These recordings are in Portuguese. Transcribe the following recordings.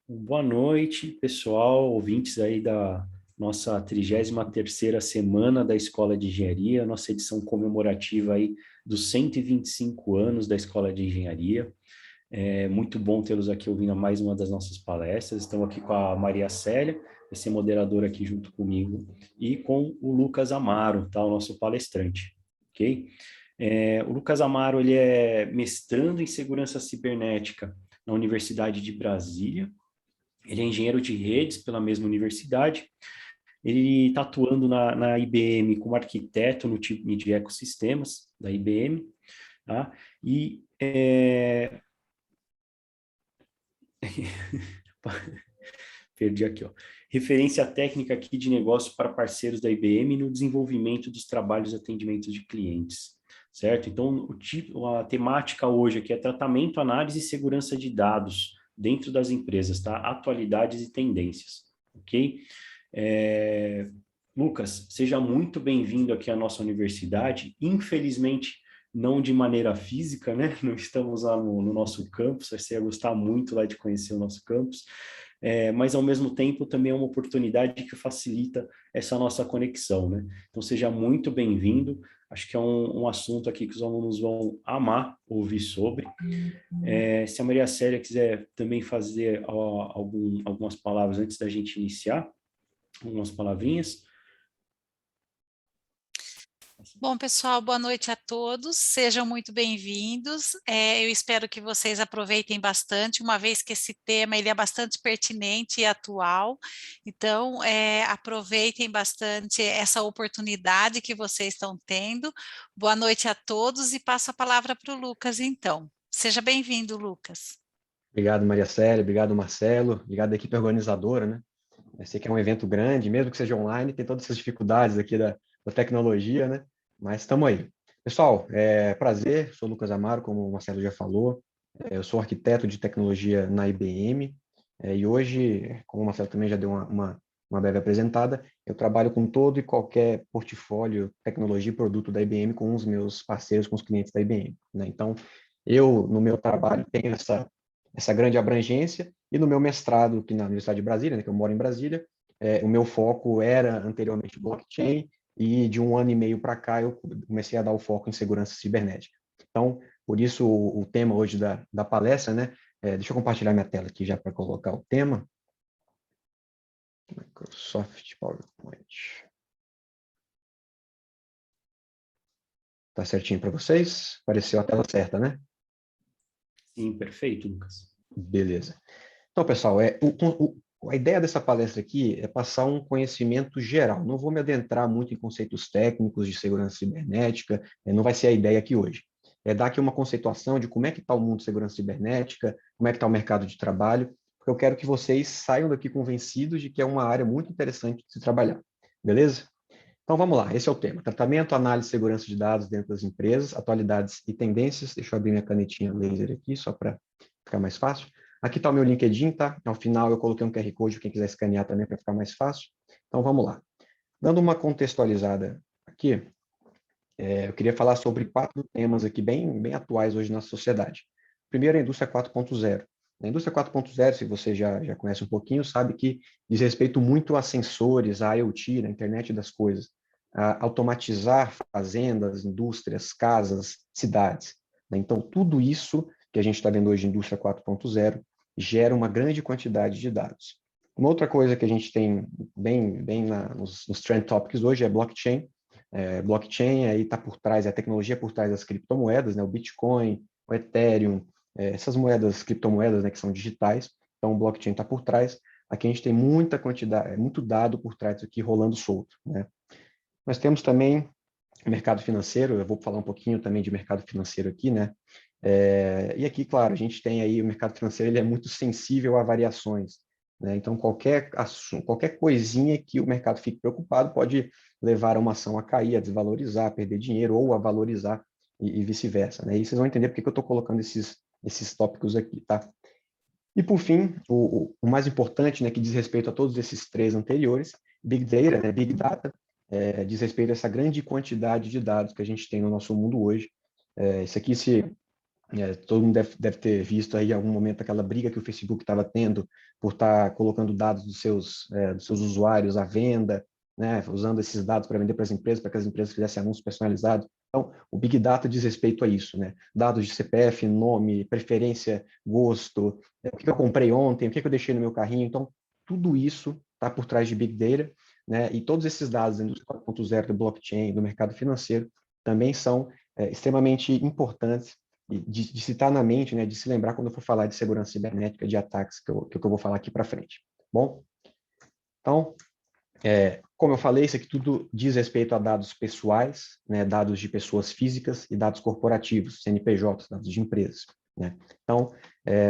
Boa noite, pessoal, ouvintes aí da nossa 33ª semana da Escola de Engenharia, nossa edição comemorativa aí dos 125 anos da Escola de Engenharia. É muito bom tê-los aqui ouvindo mais uma das nossas palestras. Estamos aqui com a Maria Célia, vai ser moderadora aqui junto comigo, e com o Lucas Amaro, tá? O nosso palestrante, ok? O Lucas Amaro, ele é mestrando em segurança cibernética na Universidade de Brasília. Ele é engenheiro de redes pela mesma universidade. Ele está atuando na IBM como arquiteto no time de ecossistemas da IBM, tá? E perdi aqui, ó. Referência técnica aqui de negócio para parceiros da IBM no desenvolvimento dos trabalhos de atendimento de clientes, certo? Então, a temática hoje aqui é tratamento, análise e segurança de dados dentro das empresas, tá? Atualidades e tendências, ok? Lucas, seja muito bem-vindo aqui à nossa universidade. Infelizmente, não de maneira física, né? Não estamos lá no nosso campus, você ia gostar muito lá de conhecer o nosso campus, mas ao mesmo tempo também é uma oportunidade que facilita essa nossa conexão, né? Então seja muito bem-vindo, acho que é um assunto aqui que os alunos vão amar ouvir sobre. Se a Maria Célia quiser também fazer algumas palavras antes da gente iniciar, algumas palavrinhas. Bom, pessoal, boa noite a todos, sejam muito bem-vindos. Eu espero que vocês aproveitem bastante, uma vez que esse tema ele é bastante pertinente e atual. Então, aproveitem bastante essa oportunidade que vocês estão tendo. Boa noite a todos e passo a palavra para o Lucas, então. Seja bem-vindo, Lucas. Obrigado, Maria Célia, obrigado, Marcelo, obrigado à equipe organizadora, né? Eu sei que é um evento grande, mesmo que seja online, tem todas essas dificuldades aqui da tecnologia, né? Mas estamos aí. Pessoal, prazer, sou Lucas Amaro, como o Marcelo já falou, eu sou arquiteto de tecnologia na IBM, e hoje, como o Marcelo também já deu uma breve apresentada, eu trabalho com todo e qualquer portfólio, tecnologia e produto da IBM com os meus parceiros, com os clientes da IBM, né? Então, eu, no meu trabalho, tenho essa grande abrangência, e no meu mestrado aqui na Universidade de Brasília, né, que eu moro em Brasília, o meu foco era anteriormente blockchain, e de 1 ano e meio para cá eu comecei a dar o foco em segurança cibernética. Então, por isso o tema hoje da palestra, né? Deixa eu compartilhar minha tela aqui já para colocar o tema. Microsoft PowerPoint. Tá certinho para vocês? Apareceu a tela certa, né? Sim, perfeito, Lucas. Beleza. Então, pessoal, a ideia dessa palestra aqui é passar um conhecimento geral. Não vou me adentrar muito em conceitos técnicos de segurança cibernética, não vai ser a ideia aqui hoje. É dar aqui uma conceituação de como é que está o mundo de segurança cibernética, como é que está o mercado de trabalho, porque eu quero que vocês saiam daqui convencidos de que é uma área muito interessante de se trabalhar. Beleza? Então, vamos lá. Esse é o tema. Tratamento, análise e segurança de dados dentro das empresas, atualidades e tendências. Deixa eu abrir minha canetinha laser aqui, só para ficar mais fácil. Aqui está o meu LinkedIn, tá? Ao final eu coloquei um QR Code, quem quiser escanear também para ficar mais fácil. Então vamos lá. Dando uma contextualizada aqui, eu queria falar sobre 4 temas aqui bem atuais hoje na sociedade. Primeiro, a indústria 4.0. A indústria 4.0, se você já conhece um pouquinho, sabe que diz respeito muito a sensores, a IoT, a internet das coisas, a automatizar fazendas, indústrias, casas, cidades, né? Então, tudo isso que a gente está vendo hoje, indústria 4.0, gera uma grande quantidade de dados. Uma outra coisa que a gente tem bem nos trend topics hoje é blockchain. Blockchain aí está por trás, é a tecnologia por trás das criptomoedas, né? O Bitcoin, o Ethereum, essas moedas, criptomoedas, né, que são digitais. Então, o blockchain está por trás. Aqui a gente tem muita quantidade, muito dado por trás aqui rolando solto, né? Nós temos também o mercado financeiro, eu vou falar um pouquinho também de mercado financeiro aqui, né? E aqui, claro, a gente tem aí o mercado financeiro, ele é muito sensível a variações, né? Então, qualquer coisinha que o mercado fique preocupado pode levar uma ação a cair, a desvalorizar, a perder dinheiro ou a valorizar e vice-versa, né? E vocês vão entender porque que eu estou colocando esses tópicos aqui, tá? E, por fim, o mais importante, né, que diz respeito a todos esses 3 anteriores, Big Data, né, Big Data, diz respeito a essa grande quantidade de dados que a gente tem no nosso mundo hoje. Isso aqui, se Todo mundo deve ter visto aí em algum momento aquela briga que o Facebook estava tendo por estar colocando dados dos seus usuários à venda, né, usando esses dados para vender para as empresas, para que as empresas fizessem anúncios personalizados. Então, o Big Data diz respeito a isso, né? Dados de CPF, nome, preferência, gosto, o que eu comprei ontem, o que eu deixei no meu carrinho. Então, tudo isso está por trás de Big Data, né? E todos esses dados da indústria 4.0, do blockchain, do mercado financeiro, também são extremamente importantes de se estar na mente, né, de se lembrar quando eu for falar de segurança cibernética, de ataques, que eu vou falar aqui para frente. Bom, então, como eu falei, isso aqui tudo diz respeito a dados pessoais, né, dados de pessoas físicas e dados corporativos, CNPJs, dados de empresas. Né? Então,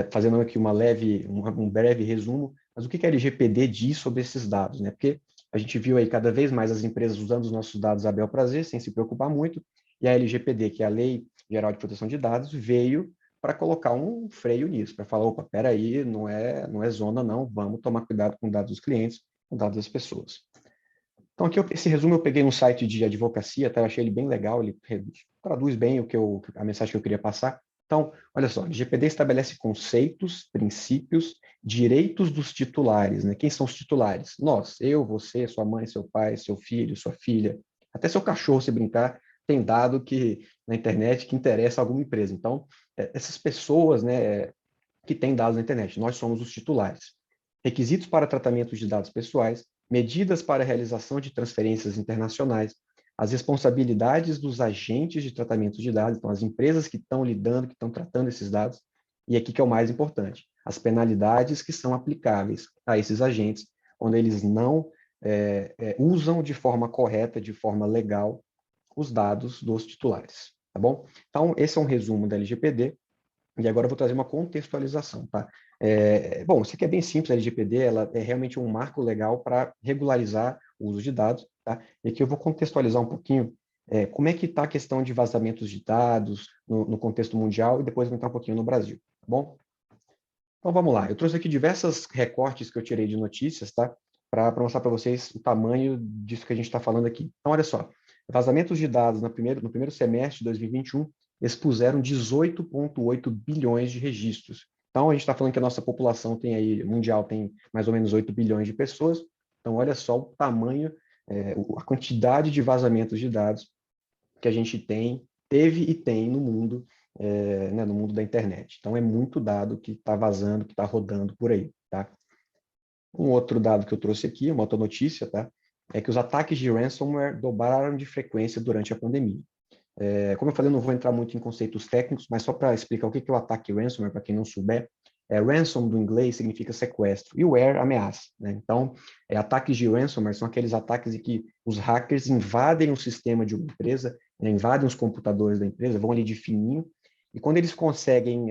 fazendo aqui um breve resumo, mas o que a LGPD diz sobre esses dados? Né? Porque a gente viu aí cada vez mais as empresas usando os nossos dados a bel prazer, sem se preocupar muito, e a LGPD, que é a Lei Geral de Proteção de Dados, veio para colocar um freio nisso, para falar, opa, peraí, não é zona não, vamos tomar cuidado com dados dos clientes, com dados das pessoas. Então, aqui esse resumo eu peguei no site de advocacia, tá? Eu achei ele bem legal, ele traduz bem a mensagem que eu queria passar. Então, olha só, o LGPD estabelece conceitos, princípios, direitos dos titulares, né? Quem são os titulares? Nós, eu, você, sua mãe, seu pai, seu filho, sua filha, até seu cachorro, se brincar, tem dado na internet que interessa a alguma empresa. Então, essas pessoas, né, que têm dados na internet, nós somos os titulares. Requisitos para tratamento de dados pessoais, medidas para a realização de transferências internacionais, as responsabilidades dos agentes de tratamento de dados, então as empresas que estão lidando, que estão tratando esses dados, e aqui que é o mais importante, as penalidades que são aplicáveis a esses agentes quando eles não usam de forma correta, de forma legal, os dados dos titulares, tá bom? Então, esse é um resumo da LGPD, e agora eu vou trazer uma contextualização, tá? Bom, isso aqui é bem simples, a LGPD, ela é realmente um marco legal para regularizar o uso de dados, tá? E aqui eu vou contextualizar um pouquinho como é que está a questão de vazamentos de dados no contexto mundial e depois vou entrar um pouquinho no Brasil, tá bom? Então vamos lá, eu trouxe aqui diversos recortes que eu tirei de notícias, tá? Para mostrar para vocês o tamanho disso que a gente está falando aqui. Então, olha só, vazamentos de dados no primeiro semestre de 2021 expuseram 18,8 bilhões de registros. Então, a gente está falando que a nossa população mundial tem mais ou menos 8 bilhões de pessoas. Então, olha só o tamanho, a quantidade de vazamentos de dados que a gente teve e tem no mundo, né, no mundo da internet. Então, é muito dado que está vazando, que está rodando por aí, tá? Um outro dado que eu trouxe aqui, uma outra notícia, tá? É que os ataques de ransomware dobraram de frequência durante a pandemia. Como eu falei, eu não vou entrar muito em conceitos técnicos, mas só para explicar o que é o ataque ransomware, para quem não souber, ransom do inglês significa sequestro, e ware, ameaça. Né? Então, ataques de ransomware são aqueles ataques em que os hackers invadem o sistema de uma empresa, né, invadem os computadores da empresa, vão ali de fininho, e quando eles conseguem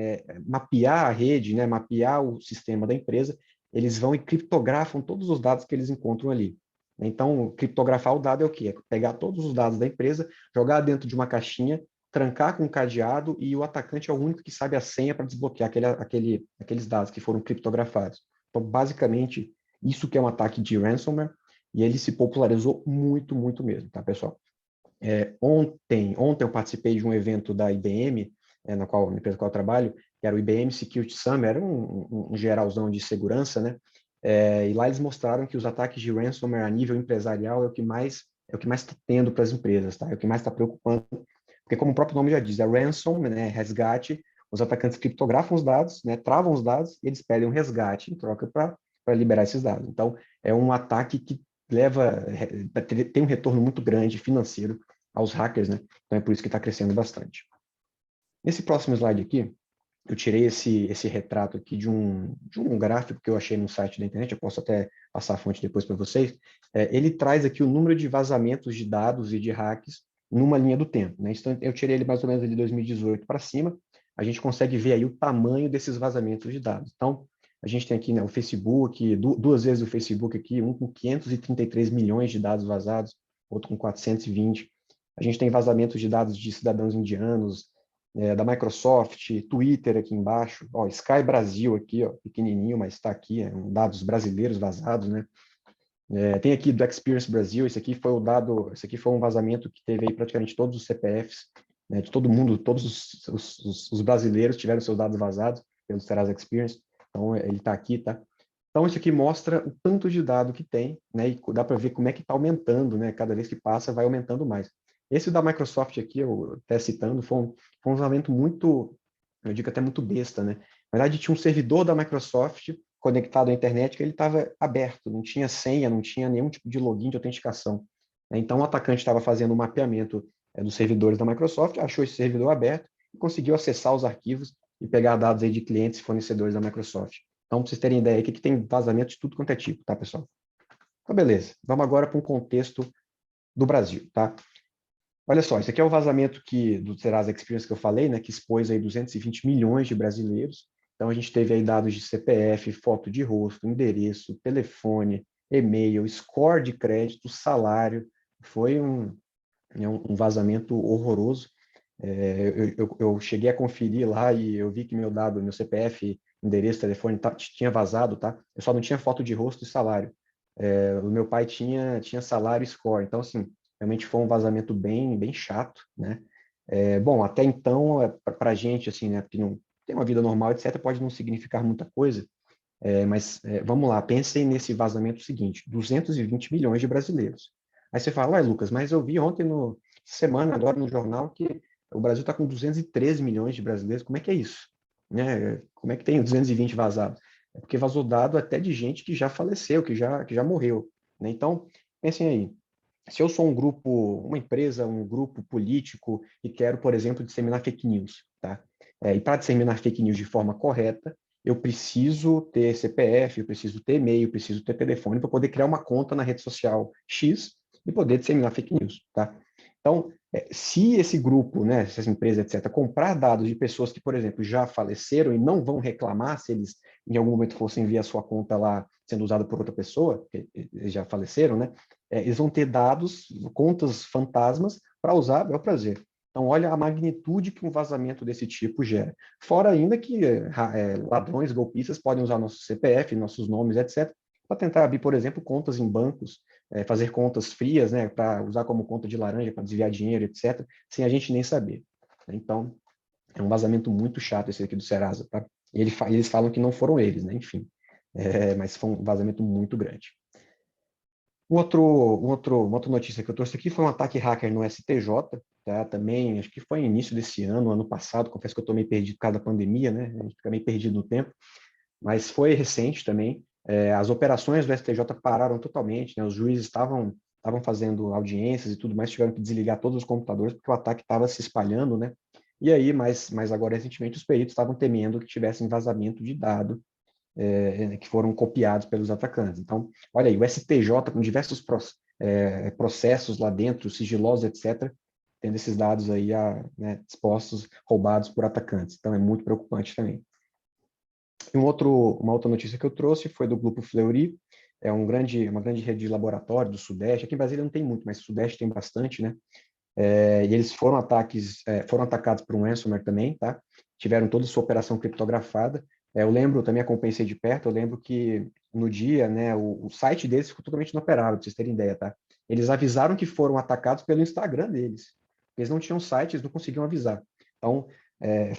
mapear a rede, né, mapear o sistema da empresa, eles vão e criptografam todos os dados que eles encontram ali. Então, criptografar o dado é o quê? É pegar todos os dados da empresa, jogar dentro de uma caixinha, trancar com um cadeado e o atacante é o único que sabe a senha para desbloquear aqueles dados que foram criptografados. Então, basicamente, isso que é um ataque de ransomware e ele se popularizou muito, muito mesmo, tá, pessoal? Ontem eu participei de um evento da IBM, na empresa na qual eu trabalho, que era o IBM Security Summit, era um geralzão de segurança, né? E lá eles mostraram que os ataques de ransomware a nível empresarial é o que mais está tendo para as empresas, tá? É o que mais está preocupando, porque como o próprio nome já diz, é ransom, né? Resgate. Os atacantes criptografam os dados, né? Travam os dados e eles pedem um resgate em troca para liberar esses dados. Então, é um ataque que tem um retorno muito grande financeiro aos hackers, né? Então é por isso que está crescendo bastante. Nesse próximo slide aqui, eu tirei esse retrato aqui de um gráfico que eu achei no site da internet, eu posso até passar a fonte depois para vocês. Ele traz aqui o número de vazamentos de dados e de hacks numa linha do tempo, né? Então, eu tirei ele mais ou menos de 2018 para cima, a gente consegue ver aí o tamanho desses vazamentos de dados. Então, a gente tem aqui, né, o Facebook, duas vezes o Facebook aqui, um com 533 milhões de dados vazados, outro com 420. A gente tem vazamentos de dados de cidadãos indianos, da Microsoft, Twitter aqui embaixo, ó, Sky Brasil aqui, ó, pequenininho, mas está aqui, dados brasileiros vazados, né? Tem aqui do Experience Brasil, esse aqui foi um vazamento que teve aí praticamente todos os CPFs né, de todo mundo, todos os brasileiros tiveram seus dados vazados pelo Serasa Experience, então ele está aqui, tá? Então isso aqui mostra o tanto de dado que tem, né, e dá para ver como é que está aumentando, né, cada vez que passa vai aumentando mais. Esse da Microsoft aqui, eu até citando, foi um vazamento muito, eu digo até muito besta, né? Na verdade, tinha um servidor da Microsoft conectado à internet que ele estava aberto, não tinha senha, não tinha nenhum tipo de login de autenticação. Então, o atacante estava fazendo um mapeamento dos servidores da Microsoft, achou esse servidor aberto e conseguiu acessar os arquivos e pegar dados aí de clientes e fornecedores da Microsoft. Então, para vocês terem ideia, aqui que tem vazamento de tudo quanto é tipo, tá, pessoal? Então, beleza. Vamos agora para um contexto do Brasil, tá? Olha só, esse aqui é o vazamento do Serasa Experience que eu falei, né, que expôs aí 220 milhões de brasileiros. Então, a gente teve aí dados de CPF, foto de rosto, endereço, telefone, e-mail, score de crédito, salário. Foi um vazamento horroroso. Eu cheguei a conferir lá e eu vi que meu CPF, endereço, telefone tinha vazado, tá? Eu só não tinha foto de rosto e salário. O meu pai tinha salário e score. Então, assim, realmente foi um vazamento bem chato, né? Bom, até então, para a gente, assim, né, que não tem uma vida normal, etc., pode não significar muita coisa, mas vamos lá, pensem nesse vazamento seguinte, 220 milhões de brasileiros. Aí você fala, ué, Lucas, mas eu vi ontem, semana, agora no jornal, que o Brasil está com 213 milhões de brasileiros, como é que é isso? Né? Como é que tem 220 vazados? É porque vazou dado até de gente que já faleceu, que já morreu, né? Então, pensem aí, se eu sou um grupo, uma empresa, um grupo político e quero, por exemplo, disseminar fake news, tá? E para disseminar fake news de forma correta, eu preciso ter CPF, eu preciso ter e-mail, eu preciso ter telefone para poder criar uma conta na rede social X e poder disseminar fake news, tá? Então, se esse grupo, né, se essa empresa, etc., comprar dados de pessoas que, por exemplo, já faleceram e não vão reclamar se eles em algum momento fossem ver a sua conta lá sendo usada por outra pessoa, porque eles já faleceram, né? Eles vão ter dados, contas fantasmas para usar a bel prazer. Então, olha a magnitude que um vazamento desse tipo gera. Fora ainda que ladrões, golpistas podem usar nosso CPF, nossos nomes, etc., para tentar abrir, por exemplo, contas em bancos, fazer contas frias, né, para usar como conta de laranja, para desviar dinheiro, etc., sem a gente nem saber. Então, é um vazamento muito chato esse aqui do Serasa, tá? E eles falam que não foram eles, né? Enfim, mas foi um vazamento muito grande. Uma outra notícia que eu trouxe aqui foi um ataque hacker no STJ, tá? Também, acho que foi no início desse ano passado, confesso que eu estou meio perdido por causa da pandemia, né? A gente fica meio perdido no tempo, mas foi recente também. As operações do STJ pararam totalmente, né? Os juízes estavam fazendo audiências e tudo mais, tiveram que desligar todos os computadores porque o ataque estava se espalhando, né? E aí, mas agora recentemente, os peritos estavam temendo que tivessem vazamento de dado que foram copiados pelos atacantes. Então, olha aí, o STJ com diversos processos lá dentro, sigilosos, etc., tendo esses dados aí expostos, roubados por atacantes. Então, é muito preocupante também. E uma outra notícia que eu trouxe foi do Grupo Fleury, uma grande rede de laboratório do Sudeste. Aqui em Brasília não tem muito, mas no Sudeste tem bastante, né? E eles foram atacados por um ransomware também, tá? Tiveram toda a sua operação criptografada. Eu lembro, também acompanhei de perto, eu lembro que no dia, né, o site deles ficou totalmente inoperável, para vocês terem ideia, tá? Eles avisaram que foram atacados pelo Instagram deles. Eles não tinham site, eles não conseguiam avisar. Então,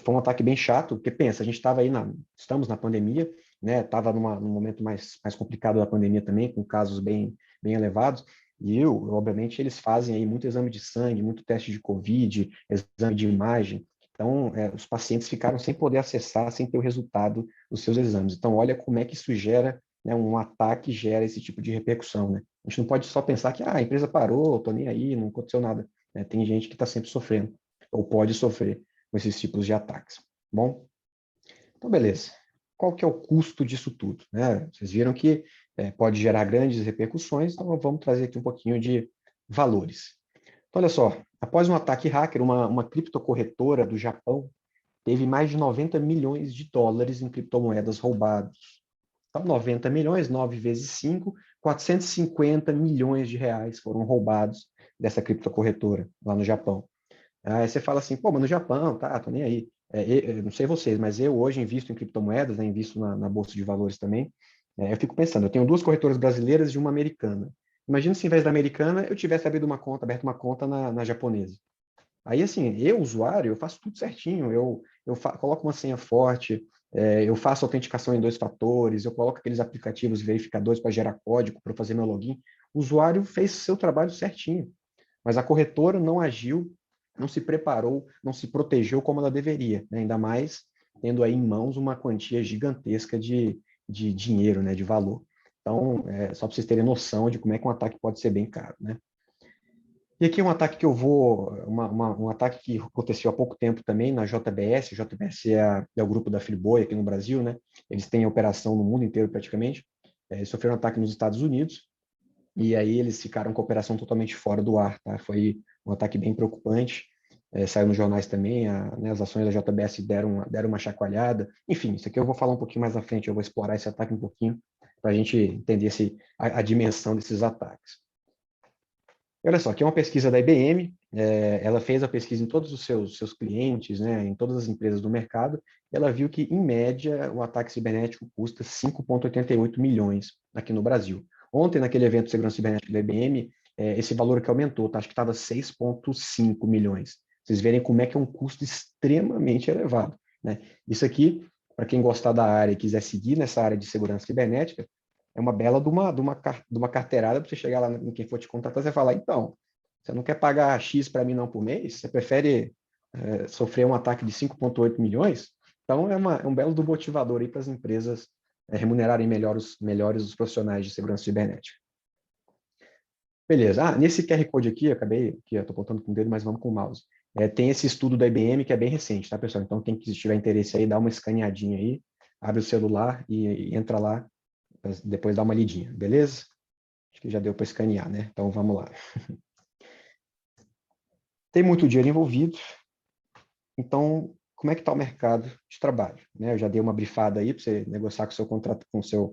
foi um ataque bem chato, porque pensa, a gente estamos na pandemia, né? Estava num momento mais complicado da pandemia também, com casos bem elevados, e, obviamente, eles fazem aí muito exame de sangue, muito teste de Covid, exame de imagem. Então, os pacientes ficaram sem poder acessar, sem ter o resultado dos seus exames. Então, olha como é que isso gera, né, um ataque gera esse tipo de repercussão, né? A gente não pode só pensar que a empresa parou, estou nem aí, não aconteceu nada, né? Tem gente que está sempre sofrendo, ou pode sofrer com esses tipos de ataques. Bom, então, beleza. Qual que é o custo disso tudo, né? Vocês viram que pode gerar grandes repercussões, então vamos trazer aqui um pouquinho de valores. Então, olha só, após um ataque hacker, uma criptocorretora do Japão teve mais de 90 milhões de dólares em criptomoedas roubados. Então, 90 milhões, 9 vezes 5, 450 milhões de reais foram roubados dessa criptocorretora lá no Japão. Aí você fala assim, pô, mas no Japão, tá, tô nem aí. Não sei vocês, mas eu hoje invisto em criptomoedas, né, invisto na Bolsa de Valores também. Eu fico pensando, eu tenho 2 corretoras brasileiras e uma americana. Imagina se, em vez da americana, eu tivesse aberto uma conta na japonesa. Aí, assim, eu, usuário, eu faço tudo certinho, coloco uma senha forte, eu faço autenticação em 2 fatores, eu coloco aqueles aplicativos verificadores para gerar código, para fazer meu login. O usuário fez seu trabalho certinho, mas a corretora não agiu, não se preparou, não se protegeu como ela deveria, né? Ainda mais tendo aí em mãos uma quantia gigantesca de dinheiro, né, de valor. Então, só para vocês terem noção de como é que um ataque pode ser bem caro, né? E aqui um ataque que um ataque que aconteceu há pouco tempo também na JBS. A JBS é o grupo da Friboi aqui no Brasil, né? Eles têm operação no mundo inteiro praticamente. Eles sofreram um ataque nos Estados Unidos e aí eles ficaram com a operação totalmente fora do ar, tá? Foi um ataque bem preocupante. Saiu nos jornais também, né, as ações da JBS deram uma chacoalhada. Enfim, isso aqui eu vou falar um pouquinho mais na frente, eu vou explorar esse ataque um pouquinho para a gente entender a dimensão desses ataques. Olha só, aqui é uma pesquisa da IBM, ela fez a pesquisa em todos os seus clientes, né, em todas as empresas do mercado, e ela viu que, em média, o ataque cibernético custa 5,88 milhões aqui no Brasil. Ontem, naquele evento de segurança cibernética da IBM, esse valor que aumentou, tá? Acho que estava 6,5 milhões. Vocês verem como é que é um custo extremamente elevado, né? Isso aqui, para quem gostar da área e quiser seguir nessa área de segurança cibernética, é uma bela de uma carteirada para você chegar lá em quem for te contratar, você falar, então, você não quer pagar X para mim não por mês? Você prefere sofrer um ataque de 5,8 milhões? Então, é um belo do motivador aí para as empresas remunerarem melhores os profissionais de segurança cibernética. Beleza. Nesse QR Code aqui, eu estou apontando com o dedo, mas vamos com o mouse. Tem esse estudo da IBM que é bem recente, tá, pessoal? Então, quem tiver interesse aí, dá uma escaneadinha aí, abre o celular e entra lá, depois dá uma lidinha, beleza? Acho que já deu para escanear, né? Então, vamos lá. Tem muito dinheiro envolvido, então, como é que está o mercado de trabalho? Né? Eu já dei uma brifada aí para você negociar com o seu contrato,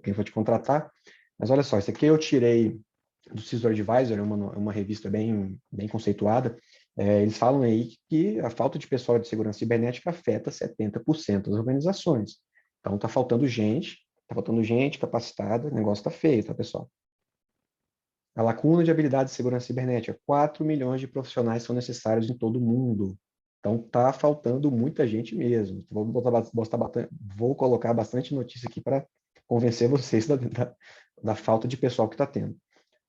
quem for te contratar, mas olha só, isso aqui eu tirei do CISO Advisor, é uma revista bem conceituada. Eles falam aí que a falta de pessoal de segurança cibernética afeta 70% das organizações. Então, está faltando gente capacitada, o negócio está feio, tá, pessoal? A lacuna de habilidade de segurança cibernética, 4 milhões de profissionais são necessários em todo o mundo. Então, está faltando muita gente mesmo. Vou colocar bastante notícia aqui para convencer vocês da falta de pessoal que está tendo.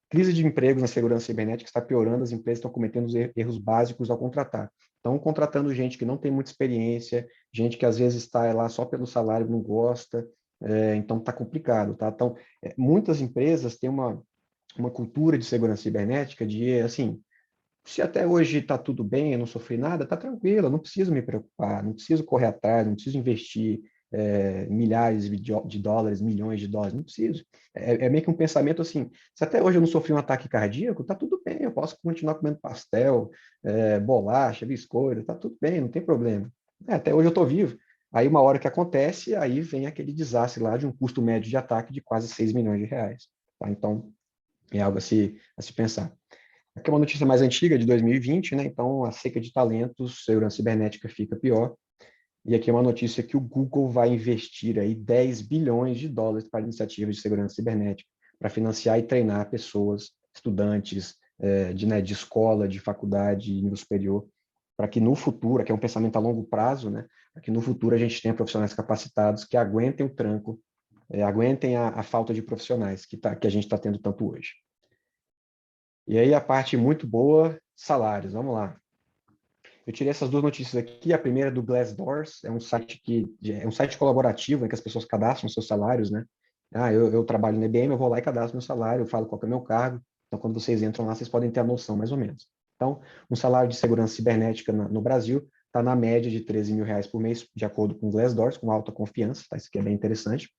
Crise de empregos na segurança cibernética está piorando, as empresas estão cometendo erros básicos ao contratar. Estão contratando gente que não tem muita experiência, gente que às vezes está lá só pelo salário, não gosta, então está complicado, tá? Então, muitas empresas têm uma cultura de segurança cibernética de, assim, se até hoje está tudo bem, eu não sofri nada, está tranquilo, eu não preciso me preocupar, não preciso correr atrás, não preciso investir milhares de dólares, milhões de dólares, não preciso. É meio que um pensamento assim, se até hoje eu não sofri um ataque cardíaco, está tudo bem, eu posso continuar comendo pastel, bolacha, biscoito, está tudo bem, não tem problema. Até hoje eu estou vivo. Aí uma hora que acontece, aí vem aquele desastre lá de um custo médio de ataque de quase 6 milhões de reais. Tá? Então, é algo a se pensar. Aqui é uma notícia mais antiga, de 2020, né? Então, a seca de talentos, segurança cibernética fica pior. E aqui é uma notícia que o Google vai investir aí 10 bilhões de dólares para iniciativas de segurança cibernética, para financiar e treinar pessoas, estudantes de escola, de faculdade, nível superior, para que no futuro, que é um pensamento a longo prazo, né? Para que no futuro a gente tenha profissionais capacitados que aguentem o tranco, aguentem a falta de profissionais que a gente está tendo tanto hoje. E aí a parte muito boa, salários, vamos lá. Eu tirei essas 2 notícias aqui, a primeira é do Glassdoor, é um site colaborativo em que as pessoas cadastram seus salários, né? Eu trabalho na IBM, eu vou lá e cadastro meu salário, eu falo qual é o meu cargo, então quando vocês entram lá, vocês podem ter a noção mais ou menos. Então, um salário de segurança cibernética no Brasil está na média de 13 mil reais por mês, de acordo com o Glassdoor, com alta confiança, tá? Isso aqui é bem interessante.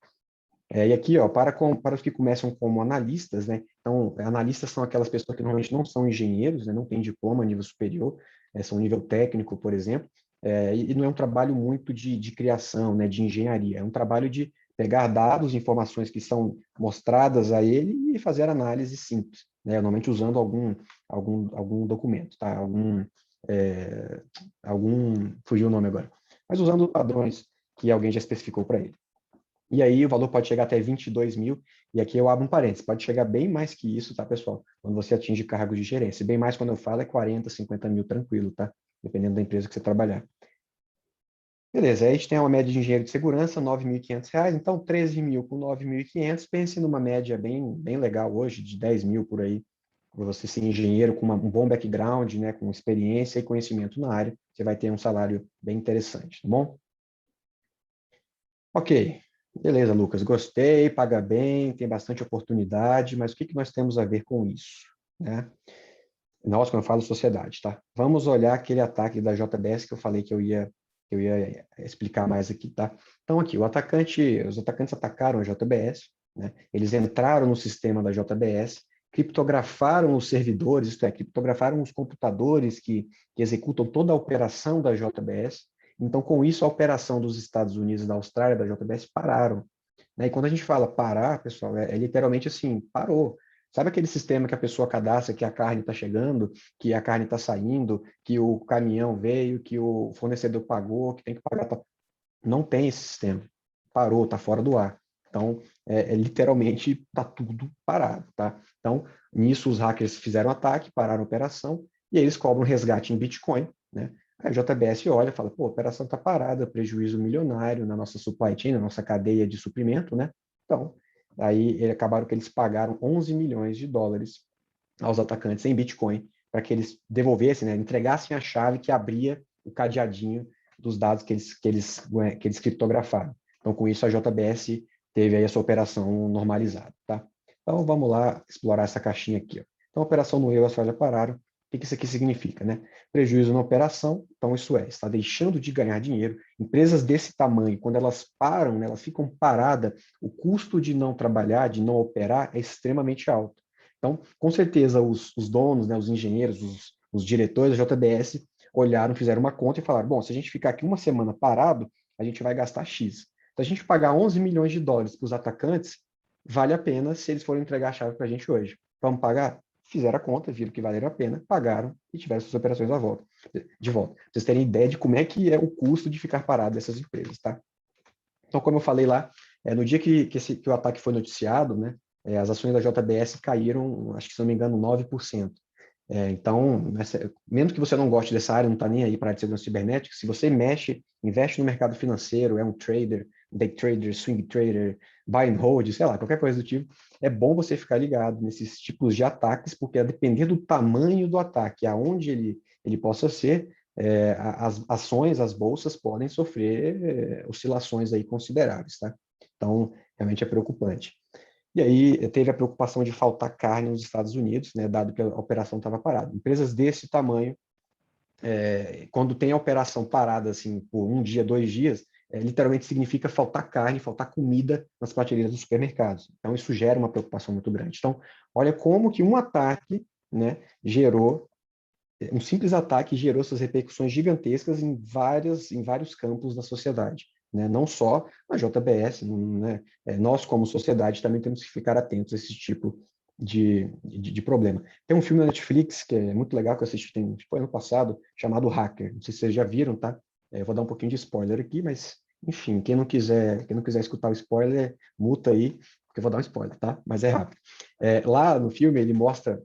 E aqui, ó, para os que começam como analistas, né? Então, analistas são aquelas pessoas que normalmente não são engenheiros, né? Não têm diploma a nível superior, são nível técnico, por exemplo, e não é um trabalho muito de criação, né? De engenharia, é um trabalho de pegar dados, informações que são mostradas a ele e fazer análise simples, né? Normalmente usando algum documento, tá? Fugiu o nome agora, mas usando padrões que alguém já especificou para ele. E aí o valor pode chegar até 22 mil, e aqui eu abro um parênteses, pode chegar bem mais que isso, tá, pessoal? Quando você atinge cargos de gerência. Bem mais quando eu falo é 40, 50 mil tranquilo, tá? dependendo da empresa que você trabalhar. Beleza, aí a gente tem uma média de engenheiro de segurança, R$ 9.500, então 13 mil com 9.500, pense numa média bem legal hoje, de 10 mil por aí, para você ser engenheiro com um bom background, né, com experiência e conhecimento na área, você vai ter um salário bem interessante, tá bom? Ok, beleza, Lucas, gostei, paga bem, tem bastante oportunidade, mas o que nós temos a ver com isso, né? Nós, quando eu falo sociedade, tá? Vamos olhar aquele ataque da JBS que eu falei que eu ia explicar mais aqui, tá? Então, aqui, os atacantes atacaram a JBS, né? Eles entraram no sistema da JBS, criptografaram os servidores, isto é, criptografaram os computadores que executam toda a operação da JBS. Então, com isso, a operação dos Estados Unidos e da Austrália, da JBS, pararam, né? E quando a gente fala parar, pessoal, é literalmente assim, parou. Sabe aquele sistema que a pessoa cadastra que a carne está chegando, que a carne está saindo, que o caminhão veio, que o fornecedor pagou, que tem que pagar? Não tem esse sistema. Parou, está fora do ar. Então, literalmente, está tudo parado, tá? Então, nisso, os hackers fizeram ataque, pararam a operação, e eles cobram resgate em Bitcoin, né? A JBS olha e fala, pô, a operação está parada, prejuízo milionário na nossa supply chain, na nossa cadeia de suprimento, né? Então, aí acabaram que eles pagaram 11 milhões de dólares aos atacantes em Bitcoin para que eles devolvessem, né, entregassem a chave que abria o cadeadinho dos dados que eles criptografaram. Então, com isso, a JBS teve aí a sua operação normalizada, tá? Então, vamos lá explorar essa caixinha aqui, ó. Então, a operação no eu e a Austrália pararam. O que isso aqui significa, né? Prejuízo na operação, então isso está deixando de ganhar dinheiro. Empresas desse tamanho, quando elas param, né, elas ficam paradas, o custo de não trabalhar, de não operar, é extremamente alto. Então, com certeza, os donos, né, os engenheiros, os diretores da JBS olharam, fizeram uma conta e falaram, bom, se a gente ficar aqui uma semana parado, a gente vai gastar X. Se a gente pagar 11 milhões de dólares para os atacantes, vale a pena se eles forem entregar a chave para a gente hoje. Vamos pagar? Fizeram a conta, viram que valeram a pena, pagaram e tiveram suas operações de volta. Pra vocês terem ideia de como é que é o custo de ficar parado dessas empresas, tá? Então, como eu falei lá, no dia que o ataque foi noticiado, né, as ações da JBS caíram, acho que se não me engano, 9%. Então, mesmo que você não goste dessa área, não está nem aí para a área de segurança cibernética, se você investe no mercado financeiro, é um trader, day trader, swing trader, buy and hold, sei lá, qualquer coisa do tipo, é bom você ficar ligado nesses tipos de ataques, porque a depender do tamanho do ataque, aonde ele possa ser, as ações, as bolsas podem sofrer oscilações aí consideráveis, tá? Então, realmente é preocupante. E aí teve a preocupação de faltar carne nos Estados Unidos, né, dado que a operação estava parada. Empresas desse tamanho, quando tem a operação parada assim por um dia, 2 dias, literalmente significa faltar carne, faltar comida nas prateleiras dos supermercados. Então isso gera uma preocupação muito grande. Então, olha como que um ataque, né, um simples ataque gerou essas repercussões gigantescas em vários campos da sociedade, né? Não só na JBS, né? Nós, como sociedade, também temos que ficar atentos a esse tipo de problema. Tem um filme na Netflix que é muito legal, que eu assisti foi ano passado, chamado Hacker. Não sei se vocês já viram, tá? Eu vou dar um pouquinho de spoiler aqui, mas, enfim, quem não quiser escutar o spoiler, muta aí, porque eu vou dar um spoiler, tá? Mas é rápido. Lá no filme, ele mostra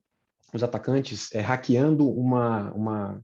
os atacantes hackeando uma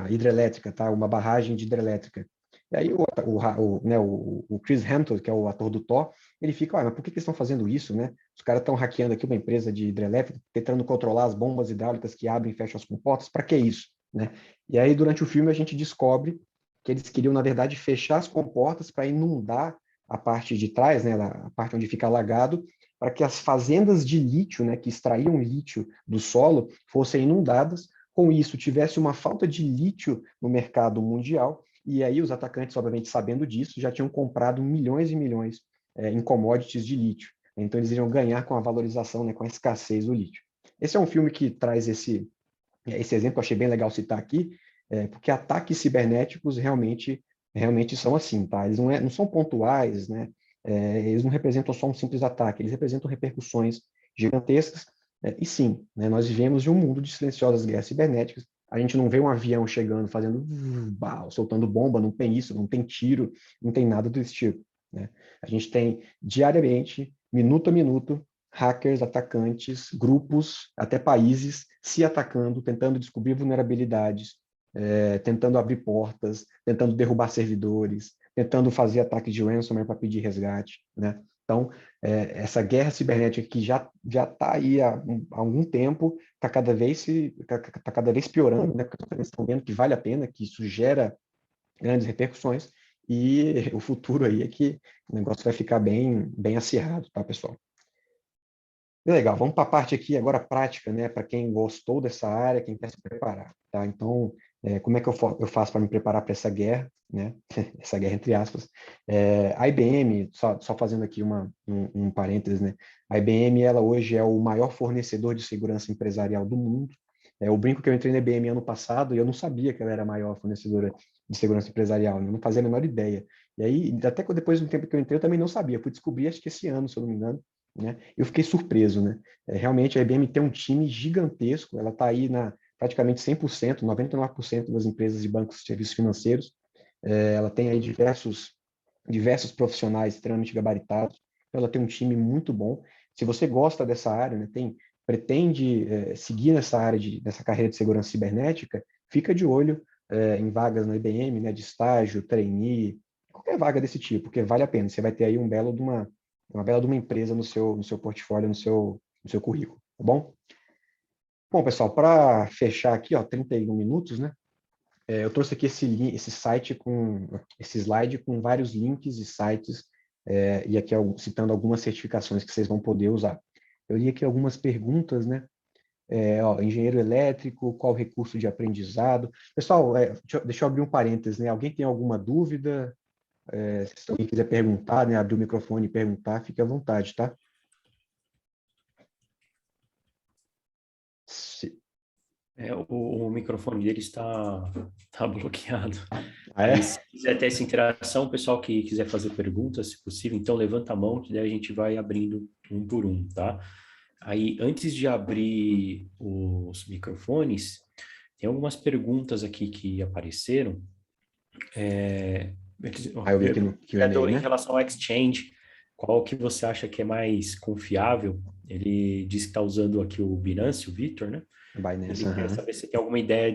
hidrelétrica, tá? Uma barragem de hidrelétrica. E aí o Chris Hemsworth, que é o ator do Thor, ele fica, mas por que eles estão fazendo isso, né? Os caras estão hackeando aqui uma empresa de hidrelétrica, tentando controlar as bombas hidráulicas que abrem e fecham as comportas, para que isso, né? E aí, durante o filme, a gente descobre que eles queriam, na verdade, fechar as comportas para inundar a parte de trás, né, a parte onde fica alagado, para que as fazendas de lítio, né, que extraíam lítio do solo, fossem inundadas. Com isso, tivesse uma falta de lítio no mercado mundial, e aí os atacantes, obviamente, sabendo disso, já tinham comprado milhões e milhões em commodities de lítio. Então, eles iriam ganhar com a valorização, né, com a escassez do lítio. Esse é um filme que traz esse exemplo, eu achei bem legal citar aqui, porque ataques cibernéticos realmente são assim, tá? Eles não são pontuais, né? Eles não representam só um simples ataque, eles representam repercussões gigantescas. E sim, né, nós vivemos em um mundo de silenciosas guerras cibernéticas. A gente não vê um avião chegando, fazendo soltando bomba, não tem isso, não tem tiro, não tem nada do tipo, né? A gente tem diariamente, minuto a minuto, hackers, atacantes, grupos, até países se atacando, tentando descobrir vulnerabilidades tentando abrir portas, tentando derrubar servidores, tentando fazer ataque de ransomware para pedir resgate, né? Então, essa guerra cibernética que já está aí há algum tempo, está cada vez piorando, né? Porque eles estão vendo que vale a pena, que isso gera grandes repercussões, e o futuro aí é que o negócio vai ficar bem acirrado, tá, pessoal? Legal, vamos para a parte aqui agora prática, né? Para quem gostou dessa área, quem quer se preparar, tá? Então, como é que eu faço para me preparar para essa guerra, né? Essa guerra entre aspas. A IBM, só fazendo aqui um parênteses, né? A IBM, ela hoje é o maior fornecedor de segurança empresarial do mundo. Eu brinco que eu entrei na IBM ano passado e eu não sabia que ela era a maior fornecedora de segurança empresarial, né? Eu não fazia a menor ideia. E aí, até que depois do tempo que eu entrei, eu também não sabia. Fui descobrir, acho que esse ano, se eu não me engano, né? Eu fiquei surpreso, né? Realmente a IBM tem um time gigantesco, ela está aí na praticamente 100%, 99% das empresas de bancos de serviços financeiros. Ela tem aí diversos profissionais extremamente gabaritados, ela tem um time muito bom. Se você gosta dessa área, né, pretende seguir nessa carreira de segurança cibernética, fica de olho em vagas na IBM, né, de estágio, trainee, qualquer vaga desse tipo, porque vale a pena. Você vai ter aí uma bela de uma empresa no seu portfólio, no seu currículo, tá bom? Bom, pessoal, para fechar aqui, ó, 31 minutos, né? Eu trouxe aqui esse slide com vários links e sites, e aqui citando algumas certificações que vocês vão poder usar. Eu li aqui algumas perguntas, né? Engenheiro elétrico, qual recurso de aprendizado? Pessoal, deixa eu abrir um parênteses, né? Alguém tem alguma dúvida? Se alguém quiser perguntar, né, abrir o microfone e perguntar, fique à vontade, tá? O microfone dele está bloqueado. Ah, é? Se quiser ter essa interação, o pessoal que quiser fazer perguntas, se possível, então levanta a mão, que daí a gente vai abrindo um por um, tá? Aí, antes de abrir os microfones, tem algumas perguntas aqui que apareceram. Eu vi aqui no Q&A, Em né? relação ao Exchange, qual que você acha que é mais confiável? Ele disse que está usando aqui o Binance, o Vitor, né? Binance, Ele quer saber se tem alguma ideia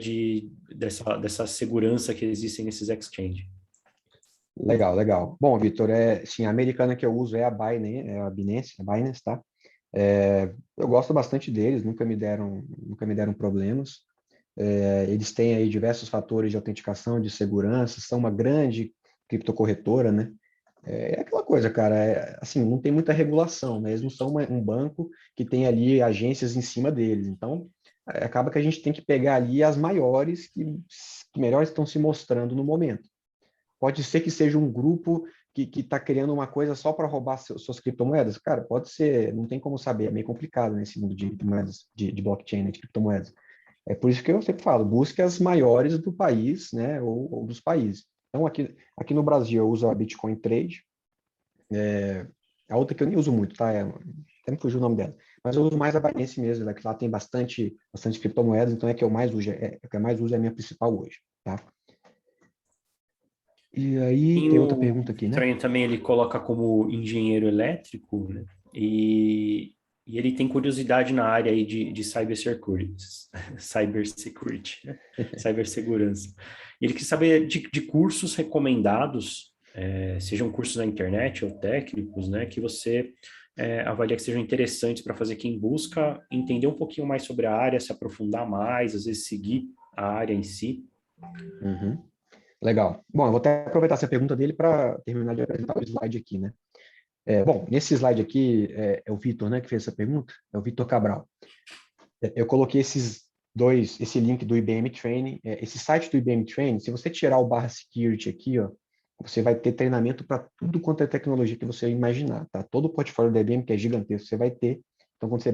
dessa segurança que existe nesses exchange. Legal, legal. Bom, Vitor, sim, a americana que eu uso é a Binance, tá? Eu gosto bastante deles, nunca me deram problemas. Eles têm aí diversos fatores de autenticação, de segurança, são uma grande criptocorretora, né? É aquela coisa, cara, assim, não tem muita regulação, né? Eles não são um banco que tem ali agências em cima deles. Então, acaba que a gente tem que pegar ali as maiores que melhor estão se mostrando no momento. Pode ser que seja um grupo que está criando uma coisa só para roubar suas criptomoedas. Cara, pode ser, não tem como saber, é meio complicado nesse mundo de moedas, de blockchain, né, de criptomoedas. É por isso que eu sempre falo, busque as maiores do país, né, ou dos países. Então, aqui no Brasil, eu uso a Bitcoin Trade, a outra que eu nem uso muito, tá? Até me fugiu o nome dela. Mas eu uso mais a Binance mesmo, né, que lá tem bastante criptomoedas, então é a que eu mais uso, é a minha principal hoje, tá? E aí tem outra pergunta aqui, né? O também ele coloca como engenheiro elétrico, né? E ele tem curiosidade na área aí de cibersegurança. Ele quer saber de cursos recomendados, sejam cursos na internet ou técnicos, né? Que você avalia que sejam interessantes para fazer quem busca entender um pouquinho mais sobre a área, se aprofundar mais, às vezes seguir a área em si. Uhum. Legal. Bom, eu vou até aproveitar essa pergunta dele para terminar de apresentar o slide aqui, né? Bom, nesse slide aqui é o Vitor, né, que fez essa pergunta, é o Vitor Cabral. Eu coloquei esse link do IBM Training, esse site do IBM Training, se você tirar o /security aqui, ó, você vai ter treinamento para tudo quanto é tecnologia que você imaginar, tá? Todo o portfólio da IBM, que é gigantesco, você vai ter. Então, quando você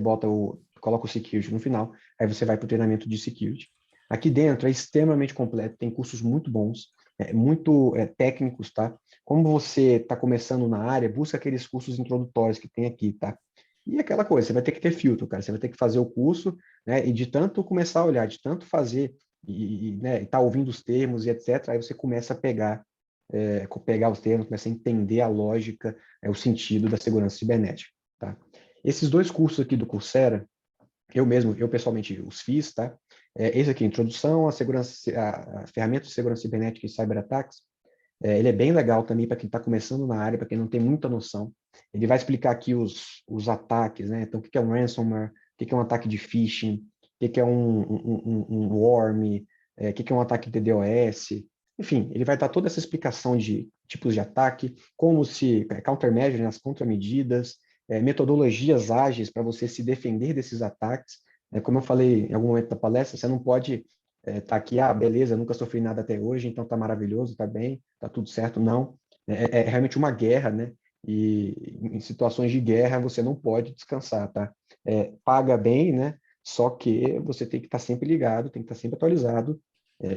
coloca o security no final, aí você vai para o treinamento de security. Aqui dentro é extremamente completo, tem cursos muito bons, muito técnicos, tá? Como você está começando na área, busca aqueles cursos introdutórios que tem aqui, tá? E aquela coisa, você vai ter que ter filtro, cara. Você vai ter que fazer o curso, né? E de tanto começar a olhar, de tanto fazer né, tá ouvindo os termos e etc. Aí você começa a pegar os termos, começa a entender a lógica, o sentido da segurança cibernética, tá? Esses dois cursos aqui do Coursera, eu pessoalmente os fiz, tá? Esse aqui, introdução à segurança, a ferramenta de segurança cibernética e cyberataques. Ele é bem legal também para quem está começando na área, para quem não tem muita noção. Ele vai explicar aqui os ataques, né? Então, o que é um ransomware, o que é um ataque de phishing, o que é um worm, o que é um ataque de DDoS. Enfim, ele vai dar toda essa explicação de tipos de ataque, como se countermeasure, as contramedidas, metodologias ágeis para você se defender desses ataques. Como eu falei em algum momento da palestra, você não pode tá aqui, beleza, nunca sofri nada até hoje, então tá maravilhoso, tá bem, tá tudo certo. Não, é realmente uma guerra, né? E em situações de guerra você não pode descansar, tá? Paga bem, né? Só que você tem que estar sempre ligado, tem que estar sempre atualizado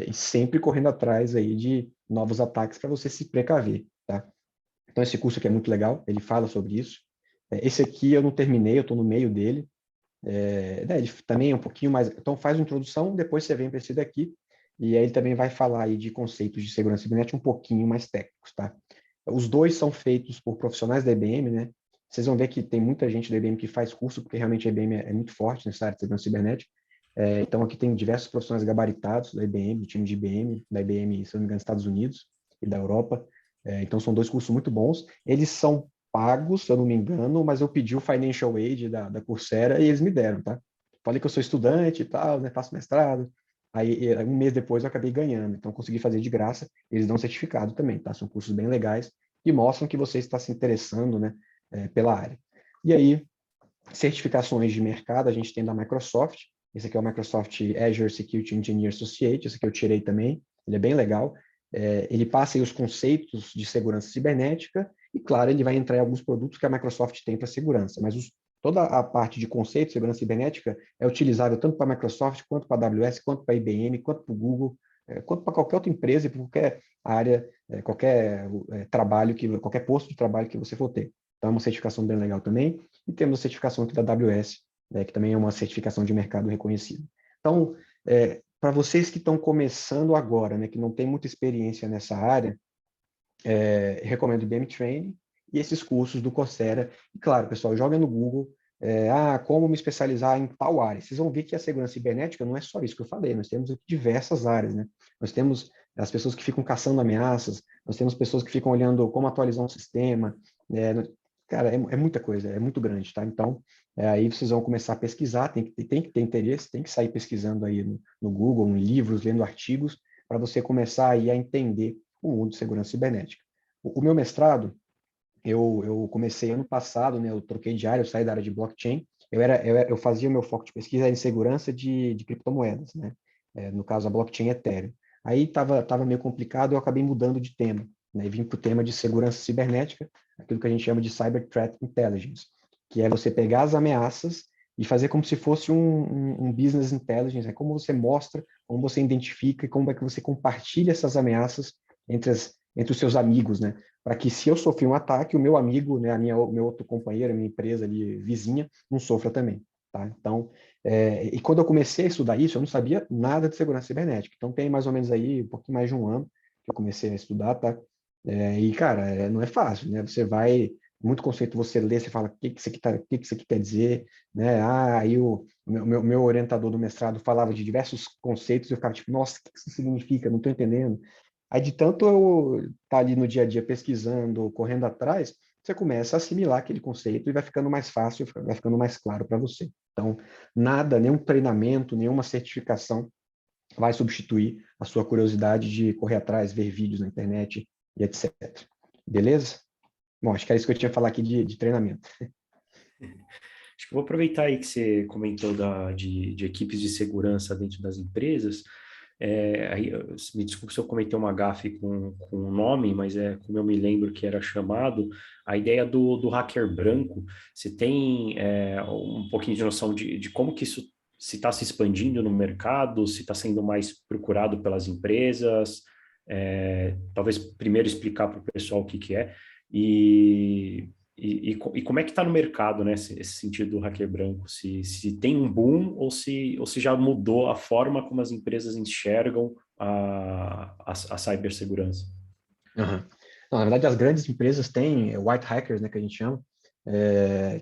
e sempre correndo atrás aí de novos ataques para você se precaver, tá? Então esse curso aqui é muito legal, ele fala sobre isso. Esse aqui eu não terminei, eu estou no meio dele. Ele também é um pouquinho mais. Então, faz uma introdução, depois você vem para esse daqui, e aí ele também vai falar aí de conceitos de segurança cibernética um pouquinho mais técnicos, tá? Os dois são feitos por profissionais da IBM, né? Vocês vão ver que tem muita gente da IBM que faz curso, porque realmente a IBM é muito forte nessa área de segurança cibernética. Então, aqui tem diversos profissionais gabaritados da IBM, do time de IBM, da IBM, se não me engano, dos Estados Unidos e da Europa. Então, são dois cursos muito bons. Eles são pagos, se eu não me engano, mas eu pedi o Financial Aid da Coursera e eles me deram, tá? Falei que eu sou estudante e tal, né? Faço mestrado. Aí, um mês depois, eu acabei ganhando. Então, consegui fazer de graça. Eles dão certificado também, tá? São cursos bem legais e mostram que você está se interessando, né? Pela área. E aí, certificações de mercado, a gente tem da Microsoft. Esse aqui é o Microsoft Azure Security Engineer Associate. Esse aqui eu tirei também. Ele é bem legal. Ele passa aí os conceitos de segurança cibernética e, claro, ele vai entrar em alguns produtos que a Microsoft tem para segurança, mas toda a parte de conceito de segurança cibernética é utilizável tanto para a Microsoft, quanto para a AWS, quanto para a IBM, quanto para o Google, quanto para qualquer outra empresa e para qualquer área, qualquer trabalho, qualquer posto de trabalho que você for ter. Então, é uma certificação bem legal também. E temos a certificação aqui da AWS, que também é uma certificação de mercado reconhecida. Então, para vocês que estão começando agora, né, que não tem muita experiência nessa área, recomendo o IBM Training e esses cursos do Coursera. E claro, pessoal, joga no Google, como me especializar em tal área. Vocês vão ver que a segurança cibernética não é só isso que eu falei, nós temos diversas áreas, né? Nós temos as pessoas que ficam caçando ameaças, nós temos pessoas que ficam olhando como atualizar um sistema, cara, é muita coisa, é muito grande, tá? Então, aí vocês vão começar a pesquisar, tem que ter interesse, tem que sair pesquisando aí no Google, em livros, lendo artigos, para você começar aí a entender o mundo de segurança cibernética. O meu mestrado, eu comecei ano passado, né? Eu troquei de área, eu saí da área de blockchain. Eu fazia o meu foco de pesquisa em segurança de criptomoedas, né? No caso, a blockchain Ethereum. Aí estava meio complicado, eu acabei mudando de tema, né? E vim para o tema de segurança cibernética, aquilo que a gente chama de Cyber Threat Intelligence, que é você pegar as ameaças e fazer como se fosse um business intelligence, é como você mostra, como você identifica e como é que você compartilha essas ameaças entre os seus amigos, né? Para que se eu sofrer um ataque, o meu amigo, né, o meu outro companheiro, a minha empresa ali, vizinha, não sofra também, tá? Então, e quando eu comecei a estudar isso, eu não sabia nada de segurança cibernética. Então, tem mais ou menos aí um pouquinho mais de um ano que eu comecei a estudar, tá? E, cara, não é fácil, né? Você vai, muito conceito você lê, você fala, o que isso aqui quer dizer, né? Aí o meu orientador do mestrado falava de diversos conceitos, e eu ficava tipo, nossa, o que isso significa? Não estou entendendo. Aí, de tanto eu estar ali no dia a dia pesquisando, correndo atrás, você começa a assimilar aquele conceito e vai ficando mais fácil, vai ficando mais claro para você. Então, nada, nenhum treinamento, nenhuma certificação vai substituir a sua curiosidade de correr atrás, ver vídeos na internet e etc. Beleza? Bom, acho que era isso que eu tinha que falar aqui de treinamento. Acho que eu vou aproveitar aí que você comentou de equipes de segurança dentro das empresas. Aí, me desculpe se eu comentei uma gafe com o nome, mas como eu me lembro que era chamado, a ideia do hacker branco. Você tem um pouquinho de noção de como que isso se está se expandindo no mercado, se está sendo mais procurado pelas empresas? Talvez primeiro explicar para o pessoal o que que é. E como é que está no mercado, né, esse sentido do hacker branco? Se tem um boom ou se já mudou a forma como as empresas enxergam a cibersegurança? Uhum. Não, na verdade, as grandes empresas têm white hackers, né, que a gente chama,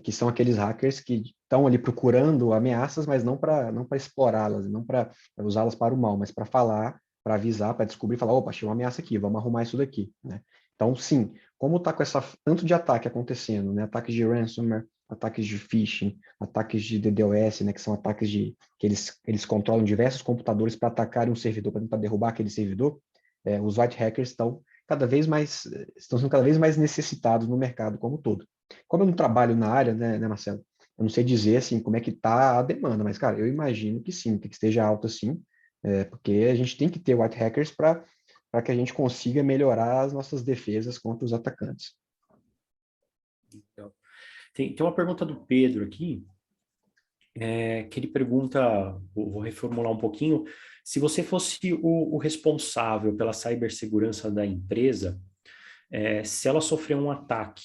que são aqueles hackers que estão ali procurando ameaças, mas não para explorá-las, não para usá-las para o mal, mas para falar, para avisar, para descobrir, falar, opa, achei uma ameaça aqui, vamos arrumar isso daqui, né? Então, sim, como está com essa tanto de ataque acontecendo, né? Ataques de ransomware, ataques de phishing, ataques de DDoS, né? Que são ataques que eles controlam diversos computadores para atacar um servidor, para tentar derrubar aquele servidor. Os white hackers estão sendo cada vez mais necessitados no mercado como um todo. Como eu não trabalho na área, né, Marcelo? Eu não sei dizer assim como é que está a demanda, mas cara, eu imagino que sim, que esteja alta sim, porque a gente tem que ter white hackers para que a gente consiga melhorar as nossas defesas contra os atacantes. Então, tem uma pergunta do Pedro aqui, que ele pergunta, vou reformular um pouquinho, se você fosse o responsável pela cibersegurança da empresa, se ela sofrer um ataque,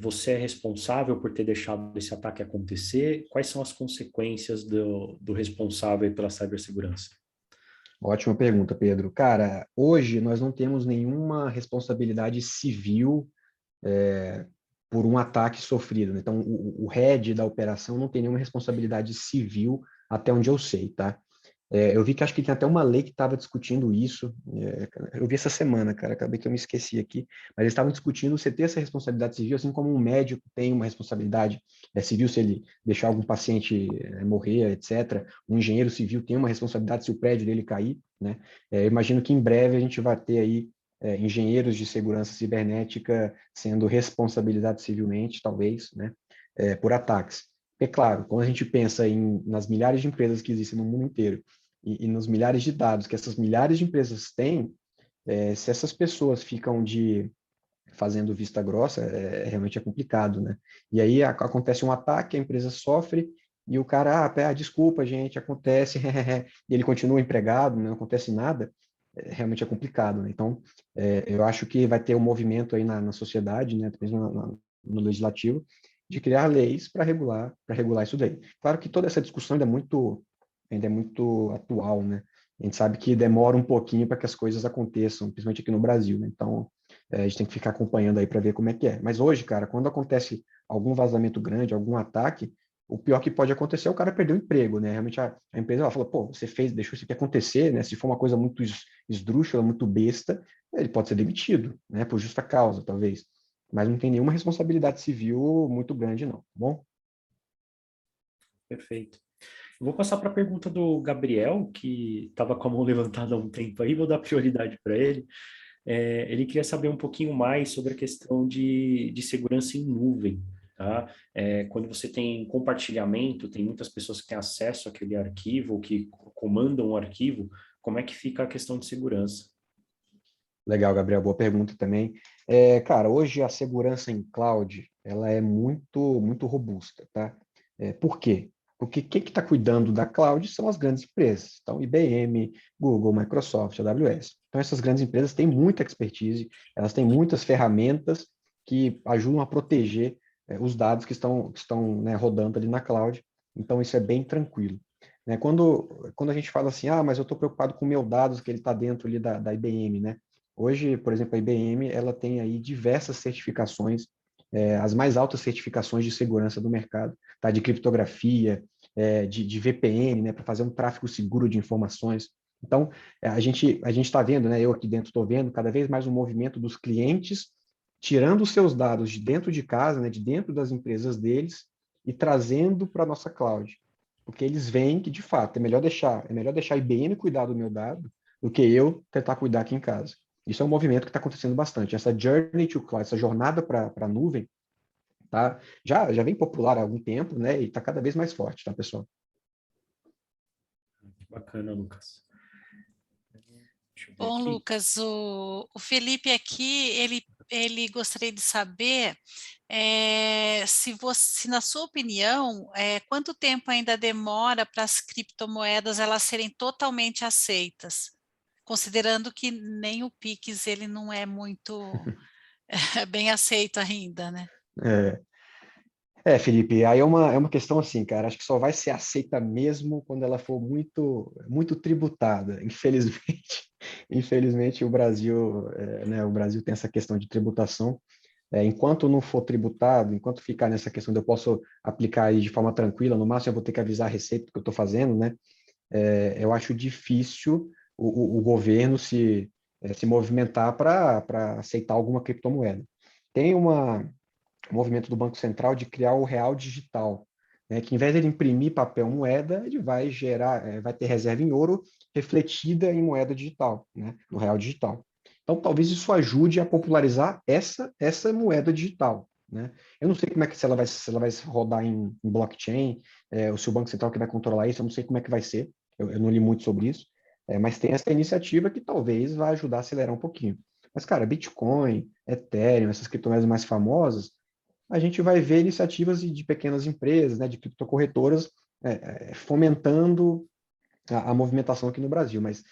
você é responsável por ter deixado esse ataque acontecer? Quais são as consequências do responsável pela cibersegurança? Ótima pergunta, Pedro. Cara, hoje nós não temos nenhuma responsabilidade civil por um ataque sofrido, né? Então, o head da operação não tem nenhuma responsabilidade civil, até onde eu sei, tá? Eu vi que acho que tem até uma lei que estava discutindo isso. Eu vi essa semana, cara, acabei que eu me esqueci aqui, mas eles estavam discutindo você ter essa responsabilidade civil, assim como um médico tem uma responsabilidade civil se ele deixar algum paciente morrer, etc. Um engenheiro civil tem uma responsabilidade se o prédio dele cair, né? Eu imagino que em breve a gente vai ter aí engenheiros de segurança cibernética sendo responsabilizados civilmente, talvez, né? Por ataques. É claro, quando a gente pensa nas milhares de empresas que existem no mundo inteiro e nos milhares de dados que essas milhares de empresas têm, se essas pessoas ficam fazendo vista grossa, realmente é complicado, né? E aí acontece um ataque, a empresa sofre e o cara, desculpa, gente, acontece, e ele continua empregado, não acontece nada, realmente é complicado, né? Então, eu acho que vai ter um movimento aí na sociedade, né, mesmo no legislativo, de criar leis para regular isso daí. Claro que toda essa discussão ainda é muito atual, né? A gente sabe que demora um pouquinho para que as coisas aconteçam, principalmente aqui no Brasil, né? Então, a gente tem que ficar acompanhando aí para ver como é que é. Mas hoje, cara, quando acontece algum vazamento grande, algum ataque, o pior que pode acontecer é o cara perder o emprego, né? Realmente a empresa ela fala, pô, você deixou isso aqui acontecer, né? Se for uma coisa muito esdrúxula, muito besta, ele pode ser demitido, né? Por justa causa, talvez. Mas não tem nenhuma responsabilidade civil muito grande, não, tá bom? Perfeito. Eu vou passar para a pergunta do Gabriel, que estava com a mão levantada há um tempo aí, vou dar prioridade para ele. Ele queria saber um pouquinho mais sobre a questão de segurança em nuvem, tá? Quando você tem compartilhamento, tem muitas pessoas que têm acesso àquele arquivo, que comandam o arquivo, como é que fica a questão de segurança? Legal, Gabriel, boa pergunta também. Cara, hoje a segurança em cloud, ela é muito, muito robusta, tá? Por quê? Porque quem que está cuidando da cloud são as grandes empresas. Então, IBM, Google, Microsoft, AWS. Então, essas grandes empresas têm muita expertise, elas têm muitas ferramentas que ajudam a proteger os dados que estão, né, rodando ali na cloud. Então, isso é bem tranquilo. Né? Quando a gente fala assim, mas eu estou preocupado com o meu dados que ele está dentro ali da IBM, né? Hoje, por exemplo, a IBM ela tem aí diversas certificações, as mais altas certificações de segurança do mercado, tá? De criptografia, de VPN, né? Para fazer um tráfego seguro de informações. Então, a gente está vendo, né? Eu aqui dentro estou vendo cada vez mais um movimento dos clientes tirando os seus dados de dentro de casa, né? De dentro das empresas deles e trazendo para a nossa cloud, porque eles veem que de fato é melhor deixar a IBM cuidar do meu dado do que eu tentar cuidar aqui em casa. Isso é um movimento que está acontecendo bastante. Essa journey to cloud, essa jornada para a nuvem, tá? Já vem popular há algum tempo, né? E está cada vez mais forte, tá, pessoal? Que bacana, Lucas. Deixa eu ver Bom, aqui. Lucas, o Felipe aqui, ele gostaria de saber se na sua opinião, quanto tempo ainda demora para as criptomoedas elas serem totalmente aceitas, considerando que nem o Pix ele não é muito bem aceito ainda, né? É, Felipe, aí é uma questão assim, cara, acho que só vai ser aceita mesmo quando ela for muito, muito tributada. Infelizmente, infelizmente o Brasil, né, o Brasil tem essa questão de tributação. Enquanto não for tributado, enquanto ficar nessa questão de eu posso aplicar aí de forma tranquila, no máximo eu vou ter que avisar a receita que eu estou fazendo, né? Eu acho difícil o governo se movimentar para aceitar alguma criptomoeda. Tem um movimento do Banco Central de criar o real digital, né, que em vez de ele imprimir papel moeda, ele vai vai ter reserva em ouro refletida em moeda digital, né, no real digital. Então, talvez isso ajude a popularizar essa moeda digital, né? Eu não sei como é que se ela vai rodar em blockchain, ou se o Banco Central que vai controlar isso, eu não sei como é que vai ser. Eu não li muito sobre isso, mas tem essa iniciativa que talvez vai ajudar a acelerar um pouquinho. Mas, cara, Bitcoin, Ethereum, essas criptomoedas mais famosas, a gente vai ver iniciativas de pequenas empresas, né, de criptocorretoras, fomentando a movimentação aqui no Brasil. Mas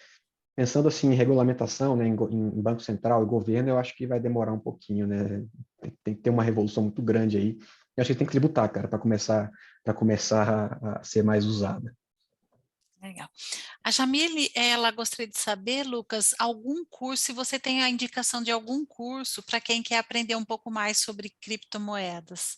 pensando assim em regulamentação, né, em Banco Central e governo, eu acho que vai demorar um pouquinho, né? Tem que ter uma revolução muito grande aí. Eu acho que tem que tributar, cara, para começar a ser mais usada. Legal. A Jamile, ela gostaria de saber, Lucas, algum curso, se você tem a indicação de algum curso para quem quer aprender um pouco mais sobre criptomoedas.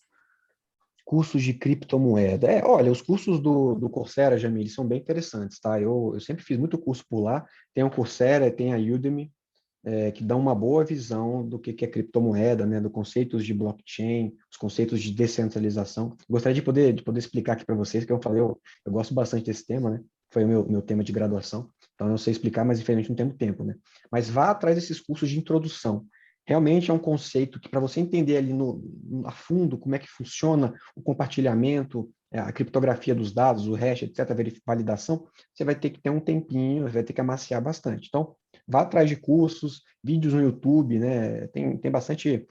Cursos de criptomoeda. Olha, os cursos do Coursera, Jamile, são bem interessantes, tá? Eu sempre fiz muito curso por lá. Tem o Coursera, tem a Udemy, que dão uma boa visão do que é criptomoeda, né? Dos conceitos de blockchain, os conceitos de descentralização. Gostaria de poder explicar aqui para vocês, que eu falei, eu gosto bastante desse tema, né? Foi o meu tema de graduação, então eu sei explicar, mas infelizmente não tenho tempo, né? Mas vá atrás desses cursos de introdução. Realmente é um conceito que, para você entender ali a fundo como é que funciona o compartilhamento, a criptografia dos dados, o hash, etc., a validação, você vai ter que ter um tempinho, vai ter que amaciar bastante. Então, vá atrás de cursos, vídeos no YouTube, né? Tem bastante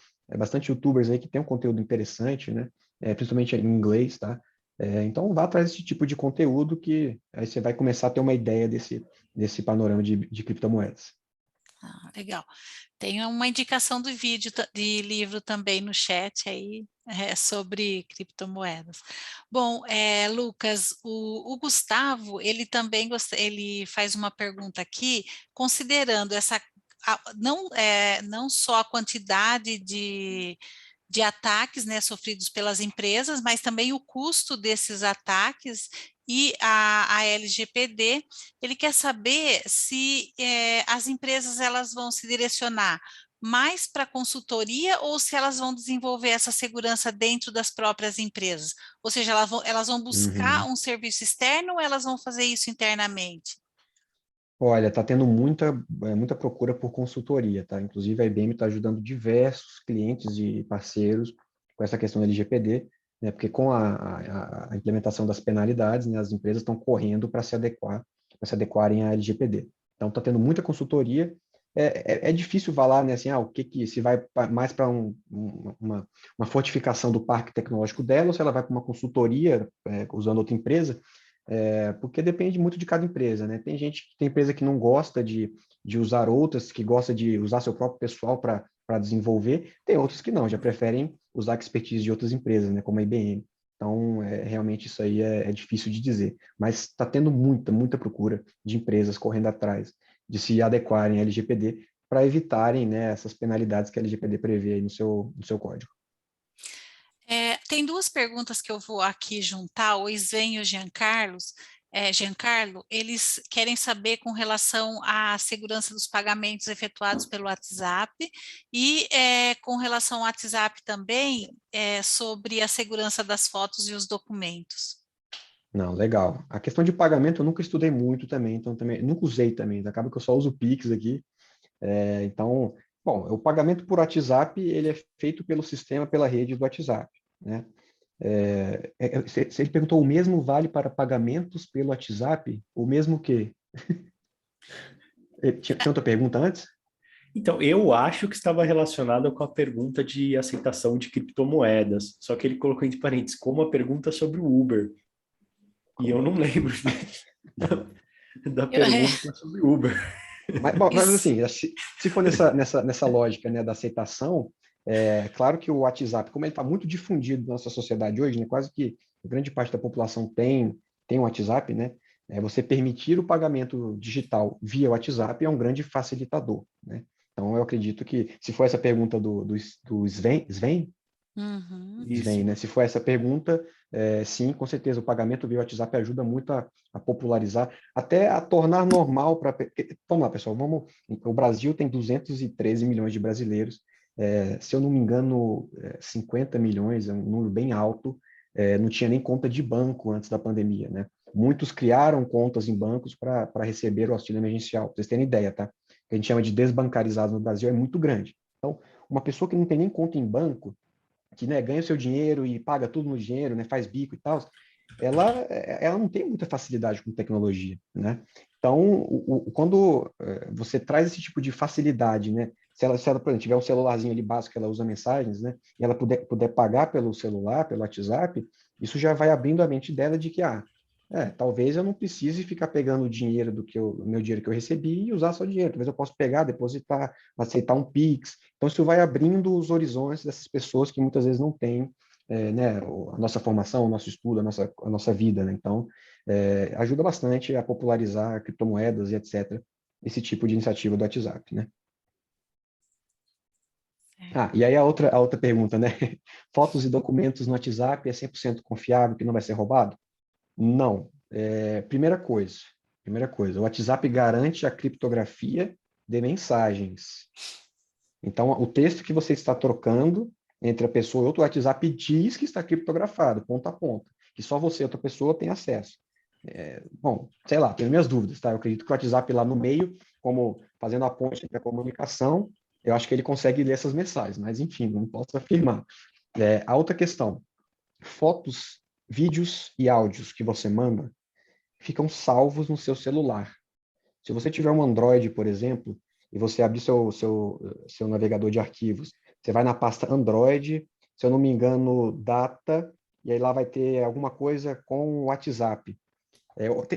YouTubers aí que tem um conteúdo interessante, né? Principalmente em inglês, tá? Então, vá atrás desse tipo de conteúdo que aí você vai começar a ter uma ideia desse panorama de criptomoedas. Ah, legal. Tem uma indicação do vídeo de livro também no chat aí sobre criptomoedas. Bom, Lucas, o Gustavo, ele também ele faz uma pergunta aqui, considerando não só a quantidade de ataques, né, sofridos pelas empresas, mas também o custo desses ataques e a LGPD. Ele quer saber se as empresas elas vão se direcionar mais para consultoria ou se elas vão desenvolver essa segurança dentro das próprias empresas. Ou seja, elas vão buscar Uhum. um serviço externo ou elas vão fazer isso internamente? Olha, está tendo muita procura por consultoria, tá? Inclusive a IBM está ajudando diversos clientes e parceiros com essa questão da LGPD, né? Porque com a implementação das penalidades, né, as empresas estão correndo para se adequarem à LGPD. Então está tendo muita consultoria. É difícil falar, né, assim, o que se vai mais para uma fortificação do parque tecnológico dela ou se ela vai para uma consultoria usando outra empresa. Porque depende muito de cada empresa, né? Tem empresa que não gosta de usar outras, que gosta de usar seu próprio pessoal para desenvolver, tem outras que não, já preferem usar a expertise de outras empresas, né? Como a IBM. Então, realmente isso aí é difícil de dizer, mas está tendo muita procura de empresas correndo atrás de se adequarem à LGPD para evitarem, né, essas penalidades que a LGPD prevê aí no seu código. Tem duas perguntas que eu vou aqui juntar, o Sven e o Giancarlo, eles querem saber com relação à segurança dos pagamentos efetuados pelo WhatsApp e com relação ao WhatsApp também, sobre a segurança das fotos e os documentos. Não, legal. A questão de pagamento eu nunca estudei muito também, então também nunca usei também. Acaba que eu só uso o Pix aqui. Então, bom, o pagamento por WhatsApp ele é feito pelo sistema, pela rede do WhatsApp, né? Se ele perguntou, o mesmo vale para pagamentos pelo WhatsApp? O mesmo que? Tinha outra pergunta antes? Então, eu acho que estava relacionada com a pergunta de aceitação de criptomoedas, só que ele colocou entre parênteses como a pergunta sobre o Uber. E eu não lembro da Eu- é, pergunta sobre o Uber. Mas isso. assim, se for nessa lógica, né, da aceitação, claro que o WhatsApp, como ele está muito difundido na nossa sociedade hoje, né, quase que grande parte da população tem um WhatsApp, né, você permitir o pagamento digital via WhatsApp é um grande facilitador, né? Então, eu acredito que, se for essa pergunta do Sven, Isso. né? Se for essa pergunta, sim, com certeza, o pagamento via WhatsApp ajuda muito a popularizar, até a tornar normal para... Vamos lá, pessoal, o Brasil tem 213 milhões de brasileiros, se eu não me engano, 50 milhões, é um número bem alto, não tinha nem conta de banco antes da pandemia, né? Muitos criaram contas em bancos para receber o auxílio emergencial, para vocês terem ideia, tá? O que a gente chama de desbancarizados no Brasil é muito grande. Então, uma pessoa que não tem nem conta em banco, que, né, ganha o seu dinheiro e paga tudo no dinheiro, né, faz bico e tal, ela não tem muita facilidade com tecnologia, né? Então, quando você traz esse tipo de facilidade, né, se ela, por exemplo, tiver um celularzinho ali básico que ela usa mensagens, né, e ela puder pagar pelo celular, pelo WhatsApp, isso já vai abrindo a mente dela de que, talvez eu não precise ficar pegando o dinheiro o meu dinheiro que eu recebi e usar só o dinheiro. Talvez eu possa pegar, depositar, aceitar um Pix. Então, isso vai abrindo os horizontes dessas pessoas que muitas vezes não têm, né, a nossa formação, o nosso estudo, a nossa vida, né? Então, ajuda bastante a popularizar criptomoedas e etc. Esse tipo de iniciativa do WhatsApp, né? E aí a outra pergunta, né? Fotos e documentos no WhatsApp é 100% confiável, que não vai ser roubado? Não. Primeira coisa, o WhatsApp garante a criptografia de mensagens. Então, o texto que você está trocando entre a pessoa e outro, o WhatsApp diz que está criptografado, ponto a ponto, que só você e outra pessoa tem acesso. Bom, sei lá, tenho minhas dúvidas, tá? Eu acredito que o WhatsApp lá no meio, como fazendo a ponte entre a comunicação, eu acho que ele consegue ler essas mensagens, mas enfim, não posso afirmar. A outra questão, fotos, vídeos e áudios que você manda ficam salvos no seu celular. Se você tiver um Android, por exemplo, e você abrir seu navegador de arquivos, você vai na pasta Android, se eu não me engano, data, e aí lá vai ter alguma coisa com o WhatsApp.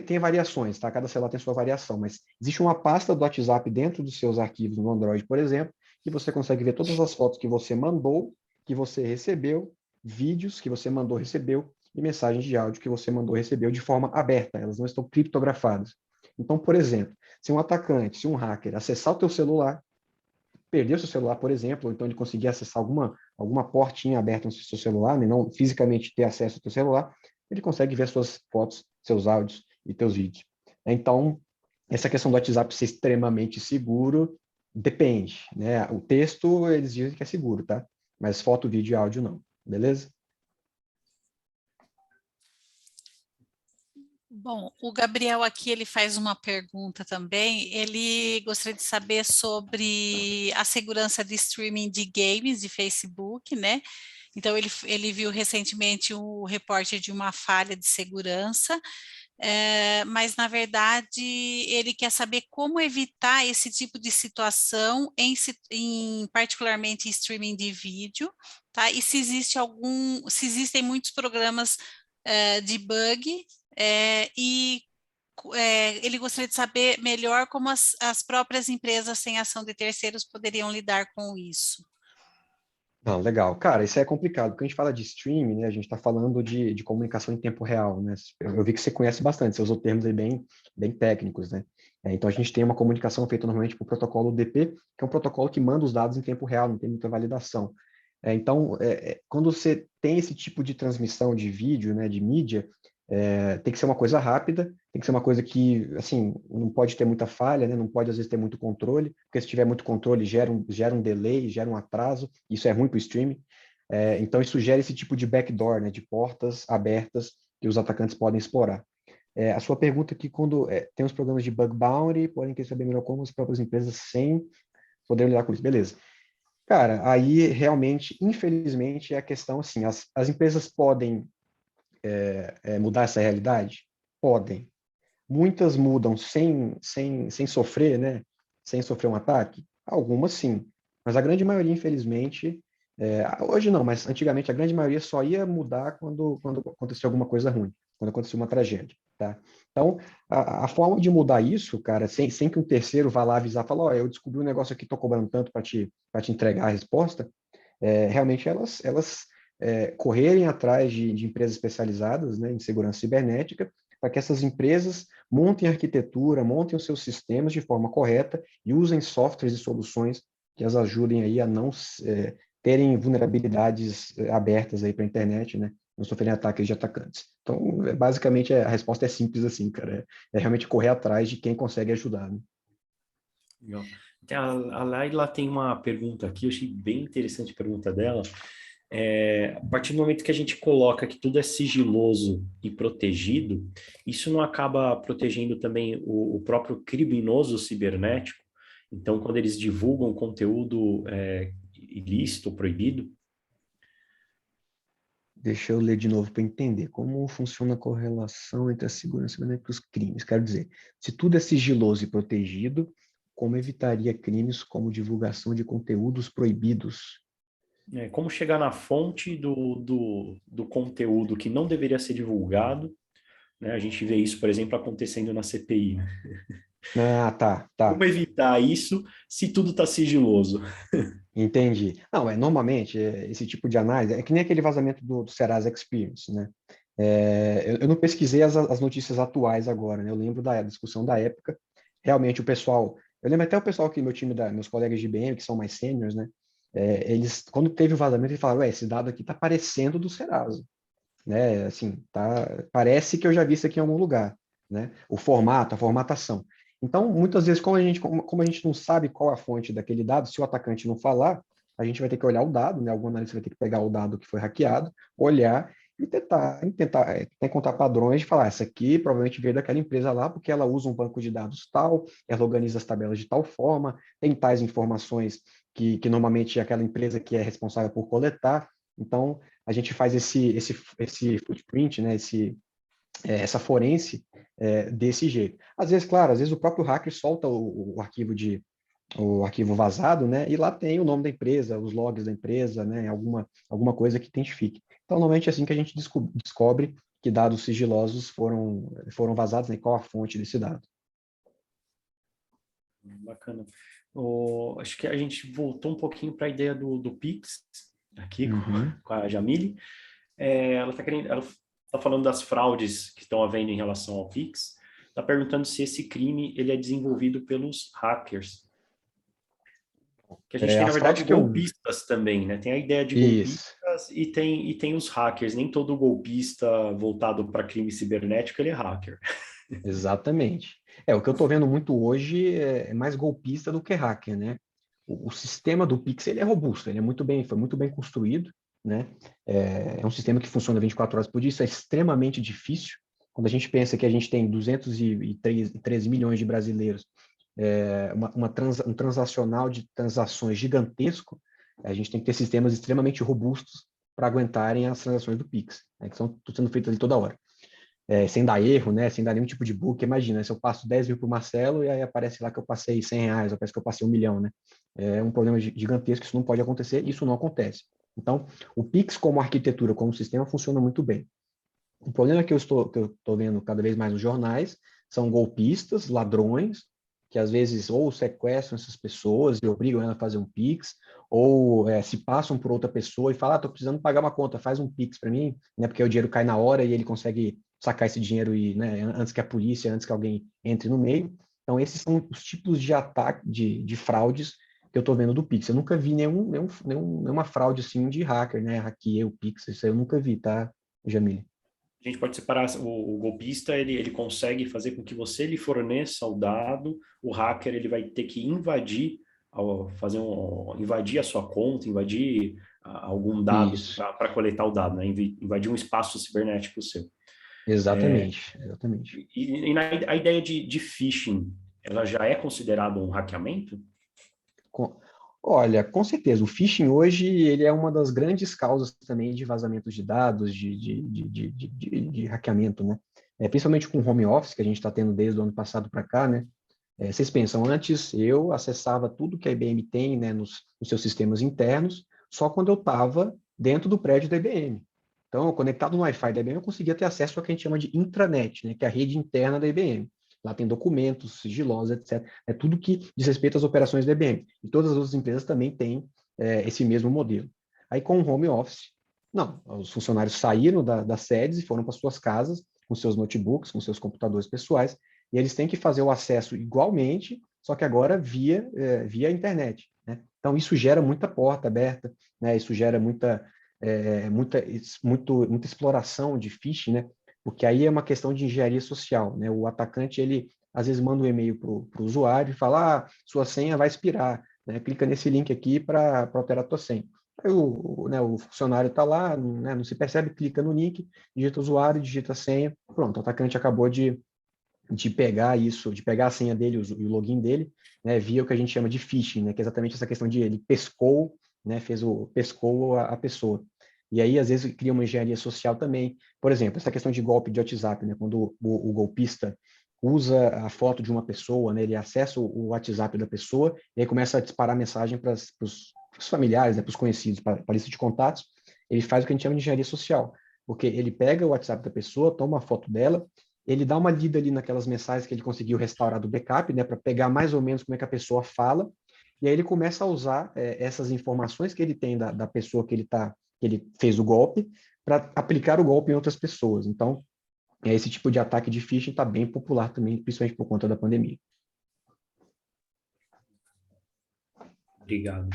Tem variações, tá? Cada celular tem sua variação, mas existe uma pasta do WhatsApp dentro dos seus arquivos no Android, por exemplo, que você consegue ver todas as fotos que você mandou, que você recebeu, vídeos que você mandou, recebeu, e mensagens de áudio que você mandou, recebeu de forma aberta, elas não estão criptografadas. Então, por exemplo, se um atacante, se um hacker acessar o teu celular, perder o seu celular, por exemplo, ou então ele conseguir acessar alguma portinha aberta no seu celular, né, não fisicamente ter acesso ao teu celular, ele consegue ver suas fotos, seus áudios e teus vídeos. Então, essa questão do WhatsApp ser extremamente seguro depende, né? O texto, eles dizem que é seguro, tá? Mas foto, vídeo e áudio não, beleza? Bom, o Gabriel aqui ele faz uma pergunta também. Ele gostaria de saber sobre a segurança de streaming de games de Facebook, né? Então ele viu recentemente o reporte de uma falha de segurança, mas na verdade ele quer saber como evitar esse tipo de situação em particularmente em streaming de vídeo, tá? E se existem muitos programas de bug ele gostaria de saber melhor como as próprias empresas sem ação de terceiros poderiam lidar com isso. Não, legal. Cara, isso é complicado. Quando a gente fala de streaming, né, a gente está falando de comunicação em tempo real, né? Eu vi que você conhece bastante, você usou termos aí bem técnicos, né? Então, a gente tem uma comunicação feita normalmente por protocolo UDP, que é um protocolo que manda os dados em tempo real, não tem muita validação. Então, quando você tem esse tipo de transmissão de vídeo, né, de mídia, tem que ser uma coisa rápida, tem que ser uma coisa que, assim, não pode ter muita falha, né? Não pode, às vezes, ter muito controle, porque se tiver muito controle, gera um delay, gera um atraso, isso é ruim para o streaming. Então, isso gera esse tipo de backdoor, né? De portas abertas que os atacantes podem explorar. A sua pergunta aqui, quando tem os programas de bug bounty, podem querer saber melhor como as próprias empresas sem poder lidar com isso. Beleza. Cara, aí, realmente, infelizmente, é a questão, assim, as empresas podem mudar essa realidade? Podem. Muitas mudam sem sofrer, né? Sem sofrer um ataque? Algumas sim. Mas a grande maioria, infelizmente, hoje não, mas antigamente a grande maioria só ia mudar quando acontecia alguma coisa ruim, quando acontecia uma tragédia, tá? Então, a forma de mudar isso, cara, sem que um terceiro vá lá avisar, falar, ó, eu descobri um negócio aqui, estou cobrando tanto para te entregar a resposta, realmente elas correrem atrás de empresas especializadas, né, em segurança cibernética, para que essas empresas montem a arquitetura, montem os seus sistemas de forma correta e usem softwares e soluções que as ajudem aí a não terem vulnerabilidades abertas aí para a internet, né? Não sofrerem ataques de atacantes. Então, basicamente, a resposta é simples assim, cara. É realmente correr atrás de quem consegue ajudar, né? Legal. A Laila tem uma pergunta aqui, eu achei bem interessante a pergunta dela. A partir do momento que a gente coloca que tudo é sigiloso e protegido, isso não acaba protegendo também o próprio criminoso cibernético? Então, quando eles divulgam conteúdo ilícito, proibido? Deixa eu ler de novo para entender como funciona a correlação entre a segurança e os crimes. Quero dizer, se tudo é sigiloso e protegido, como evitaria crimes como divulgação de conteúdos proibidos? Como chegar na fonte do conteúdo que não deveria ser divulgado, né? A gente vê isso, por exemplo, acontecendo na CPI, né? Ah, tá, Como tá. evitar isso se tudo está sigiloso? Entendi. Não, normalmente, esse tipo de análise é que nem aquele vazamento do Serasa Experience, né? Eu não pesquisei as notícias atuais agora, né? Eu lembro da discussão da época. Realmente, o pessoal... Eu lembro até o pessoal aqui, meu time, meus colegas de IBM, que são mais sêniores, né? Eles, quando teve o vazamento, eles falaram, esse dado aqui está parecendo do Serasa, né? Assim, parece que eu já vi isso aqui em algum lugar, né? O formato, a formatação. Então, muitas vezes, como a gente não sabe qual é a fonte daquele dado, se o atacante não falar, a gente vai ter que olhar o dado, né? Algum analista vai ter que pegar o dado que foi hackeado, olhar e tentar encontrar padrões de falar, essa aqui provavelmente veio daquela empresa lá, porque ela usa um banco de dados tal, ela organiza as tabelas de tal forma, tem tais informações que normalmente é aquela empresa que é responsável por coletar. Então, a gente faz esse footprint, né? Essa forense desse jeito. Às vezes, claro, às vezes o próprio hacker solta o arquivo vazado, né? E lá tem o nome da empresa, os logs da empresa, né? Alguma coisa que identifique. Então, normalmente é assim que a gente descobre que dados sigilosos foram vazados, né? Qual a fonte desse dado. Bacana. Acho que a gente voltou um pouquinho para a ideia do Pix, aqui Uhum. com a Jamile. Ela está falando das fraudes que estão havendo em relação ao Pix. Está perguntando se esse crime ele é desenvolvido pelos hackers. Que a gente tem, na As verdade, fraudes que eu... golpistas também, né? Tem a ideia de Isso. golpistas e tem os hackers. Nem todo golpista voltado para crime cibernético ele é hacker. Exatamente. O que eu estou vendo muito hoje é mais golpista do que hacker, né? O sistema do Pix ele é robusto, ele foi muito bem construído, né? É um sistema que funciona 24 horas por dia, isso é extremamente difícil. Quando a gente pensa que a gente tem 213 milhões de brasileiros, um transacional de transações gigantesco, a gente tem que ter sistemas extremamente robustos para aguentarem as transações do Pix, né, que estão sendo feitas ali toda hora. Sem dar erro, né? Sem dar nenhum tipo de bug. Imagina, se eu passo 10 mil para o Marcelo e aí aparece lá que eu passei R$ 100, ou parece que eu passei 1 milhão, né? É um problema gigantesco, isso não pode acontecer, isso não acontece. Então, o Pix como arquitetura, como sistema, funciona muito bem. O problema que eu estou vendo cada vez mais nos jornais são golpistas, ladrões, que às vezes ou sequestram essas pessoas e obrigam ela a fazer um Pix, ou se passam por outra pessoa e falam, estou precisando pagar uma conta, faz um Pix para mim, né, porque o dinheiro cai na hora e ele consegue sacar esse dinheiro né, antes que a polícia, antes que alguém entre no meio. Então, esses são os tipos de ataque, de fraudes que eu estou vendo do Pix. Eu nunca vi nenhuma fraude assim de hacker, né? Hackeei o Pix, isso aí eu nunca vi, tá, Jamile? A gente pode separar o golpista, ele consegue fazer com que você lhe forneça o dado, o hacker ele vai ter que invadir a sua conta, invadir algum dado Isso, para coletar o dado, né? Invadir um espaço cibernético seu. exatamente. A ideia de phishing, ela já é considerada um hackeamento? Com- Olha, com certeza, o phishing hoje ele é uma das grandes causas também de vazamentos de dados, de hackeamento, né? Principalmente com o home office, que a gente está tendo desde o ano passado para cá, né? Vocês pensam, antes eu acessava tudo que a IBM tem, né, nos seus sistemas internos, só quando eu estava dentro do prédio da IBM. Então, conectado no Wi-Fi da IBM, eu conseguia ter acesso ao que a gente chama de intranet, né, que é a rede interna da IBM. Lá tem documentos, sigilosos, etc. É tudo que diz respeito às operações da IBM. E todas as outras empresas também têm esse mesmo modelo. Aí, com o home office, não, os funcionários saíram das sedes e foram para suas casas, com seus notebooks, com seus computadores pessoais, e eles têm que fazer o acesso igualmente, só que agora via internet, né? Então, isso gera muita porta aberta, né? Isso gera muita exploração de phishing, né? Porque aí é uma questão de engenharia social, né? O atacante, ele às vezes manda um e-mail para o usuário e fala, sua senha vai expirar, né? Clica nesse link aqui para alterar a tua senha. Aí o funcionário está lá, né? Não se percebe, clica no link, digita o usuário, digita a senha, pronto, o atacante acabou de pegar isso, de pegar a senha dele, o login dele, né, via o que a gente chama de phishing, né, que é exatamente essa questão de ele pescou, né, pescou a pessoa. E aí, às vezes, cria uma engenharia social também. Por exemplo, essa questão de golpe de WhatsApp, né, quando o golpista usa a foto de uma pessoa, né, ele acessa o WhatsApp da pessoa e aí começa a disparar mensagem para os familiares, né, para os conhecidos, para a lista de contatos. Ele faz o que a gente chama de engenharia social, porque ele pega o WhatsApp da pessoa, toma a foto dela, ele dá uma lida ali naquelas mensagens que ele conseguiu restaurar do backup, né, para pegar mais ou menos como é que a pessoa fala, e aí ele começa a usar essas informações que ele tem da pessoa que ele fez o golpe, para aplicar o golpe em outras pessoas. Então, esse tipo de ataque de phishing está bem popular também, principalmente por conta da pandemia. Obrigado.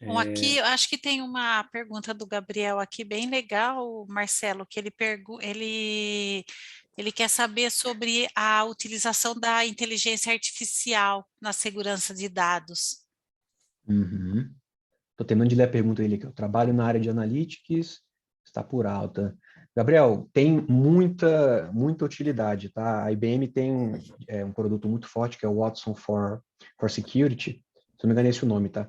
Bom, aqui eu acho que tem uma pergunta do Gabriel aqui bem legal, Marcelo, que ele quer saber sobre a utilização da inteligência artificial na segurança de dados. Estou terminando de ler a pergunta dele aqui. Eu trabalho na área de analytics, está por alta. Gabriel, tem muita utilidade, tá? A IBM tem um produto muito forte, que é o Watson for Security, se não me engano é esse o nome, tá?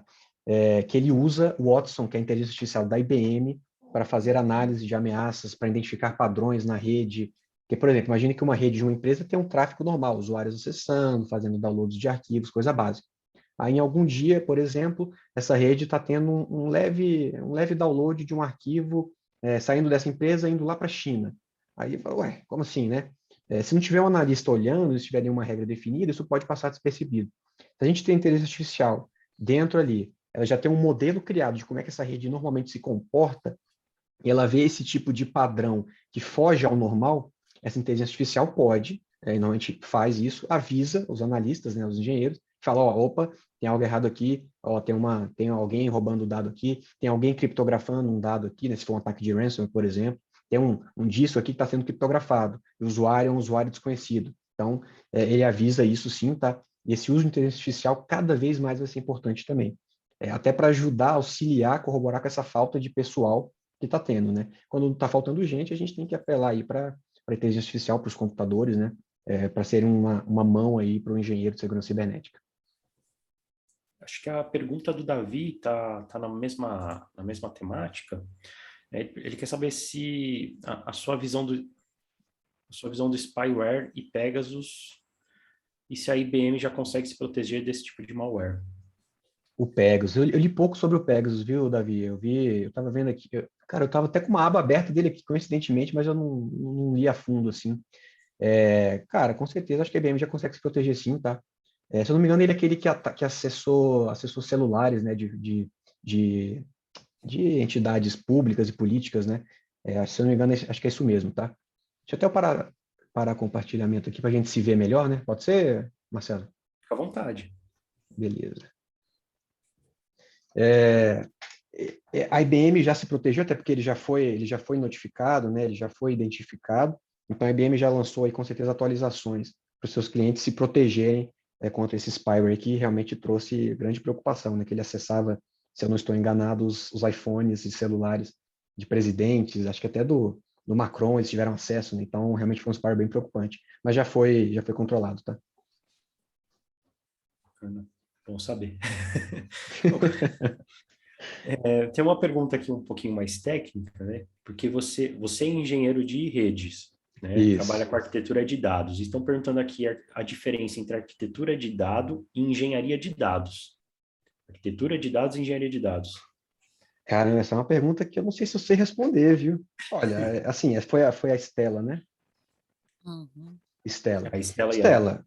Que ele usa o Watson, que é a inteligência artificial da IBM, para fazer análise de ameaças, para identificar padrões na rede. Porque, por exemplo, imagine que uma rede de uma empresa tem um tráfego normal, usuários acessando, fazendo downloads de arquivos, coisa básica. Aí, em algum dia, por exemplo, essa rede está tendo um leve download de um arquivo saindo dessa empresa indo lá para a China. Aí, ué, como assim, né? Se não tiver um analista olhando, se tiver nenhuma regra definida, isso pode passar despercebido. Se a gente tem inteligência artificial dentro ali, ela já tem um modelo criado de como é que essa rede normalmente se comporta, e ela vê esse tipo de padrão que foge ao normal, essa inteligência artificial pode, normalmente faz isso, avisa os analistas, né, os engenheiros, fala, opa, tem algo errado aqui, tem alguém roubando o dado aqui, tem alguém criptografando um dado aqui, né, se for um ataque de ransomware, por exemplo, tem um disso aqui que está sendo criptografado, e o usuário é um usuário desconhecido. Então, ele avisa isso sim, tá? E esse uso de inteligência artificial cada vez mais vai ser importante também. Até para ajudar, auxiliar, corroborar com essa falta de pessoal que está tendo, né? Quando está faltando gente, a gente tem que apelar aí para a inteligência artificial, para os computadores, né? Para serem uma mão aí para o engenheiro de segurança cibernética. Acho que a pergunta do Davi tá na mesma temática. Ele quer saber se a sua visão do spyware e Pegasus, e se a IBM já consegue se proteger desse tipo de malware. O Pegasus, eu li pouco sobre o Pegasus, viu, Davi? Eu estava vendo aqui, eu estava até com uma aba aberta dele aqui, coincidentemente, mas eu não li a fundo, assim. Cara, com certeza, acho que a IBM já consegue se proteger sim, tá? Se eu não me engano, ele é aquele que acessou celulares, né, de entidades públicas e políticas, né? Se eu não me engano, acho que é isso mesmo, tá? Deixa eu até parar o compartilhamento aqui para a gente se ver melhor, né? Pode ser, Marcelo? Fica à vontade. Beleza. A IBM já se protegeu, até porque ele já foi notificado, né? Ele já foi identificado. Então, a IBM já lançou aí, com certeza, atualizações para os seus clientes se protegerem contra esse spyware que realmente trouxe grande preocupação, né? Que ele acessava, se eu não estou enganado, os iPhones e celulares de presidentes, acho que até do Macron eles tiveram acesso, né? Então, realmente foi um spyware bem preocupante. Mas já foi controlado, tá? Bom saber. Tem uma pergunta aqui um pouquinho mais técnica, né? Porque você é engenheiro de redes, né? Isso. Trabalha com arquitetura de dados. Estão perguntando aqui a diferença entre arquitetura de dado e engenharia de dados. Arquitetura de dados e engenharia de dados. Cara, essa é uma pergunta que eu não sei se eu sei responder, viu? Olha, assim, foi a Estela, né? Uhum. Estela. A Estela e Estela,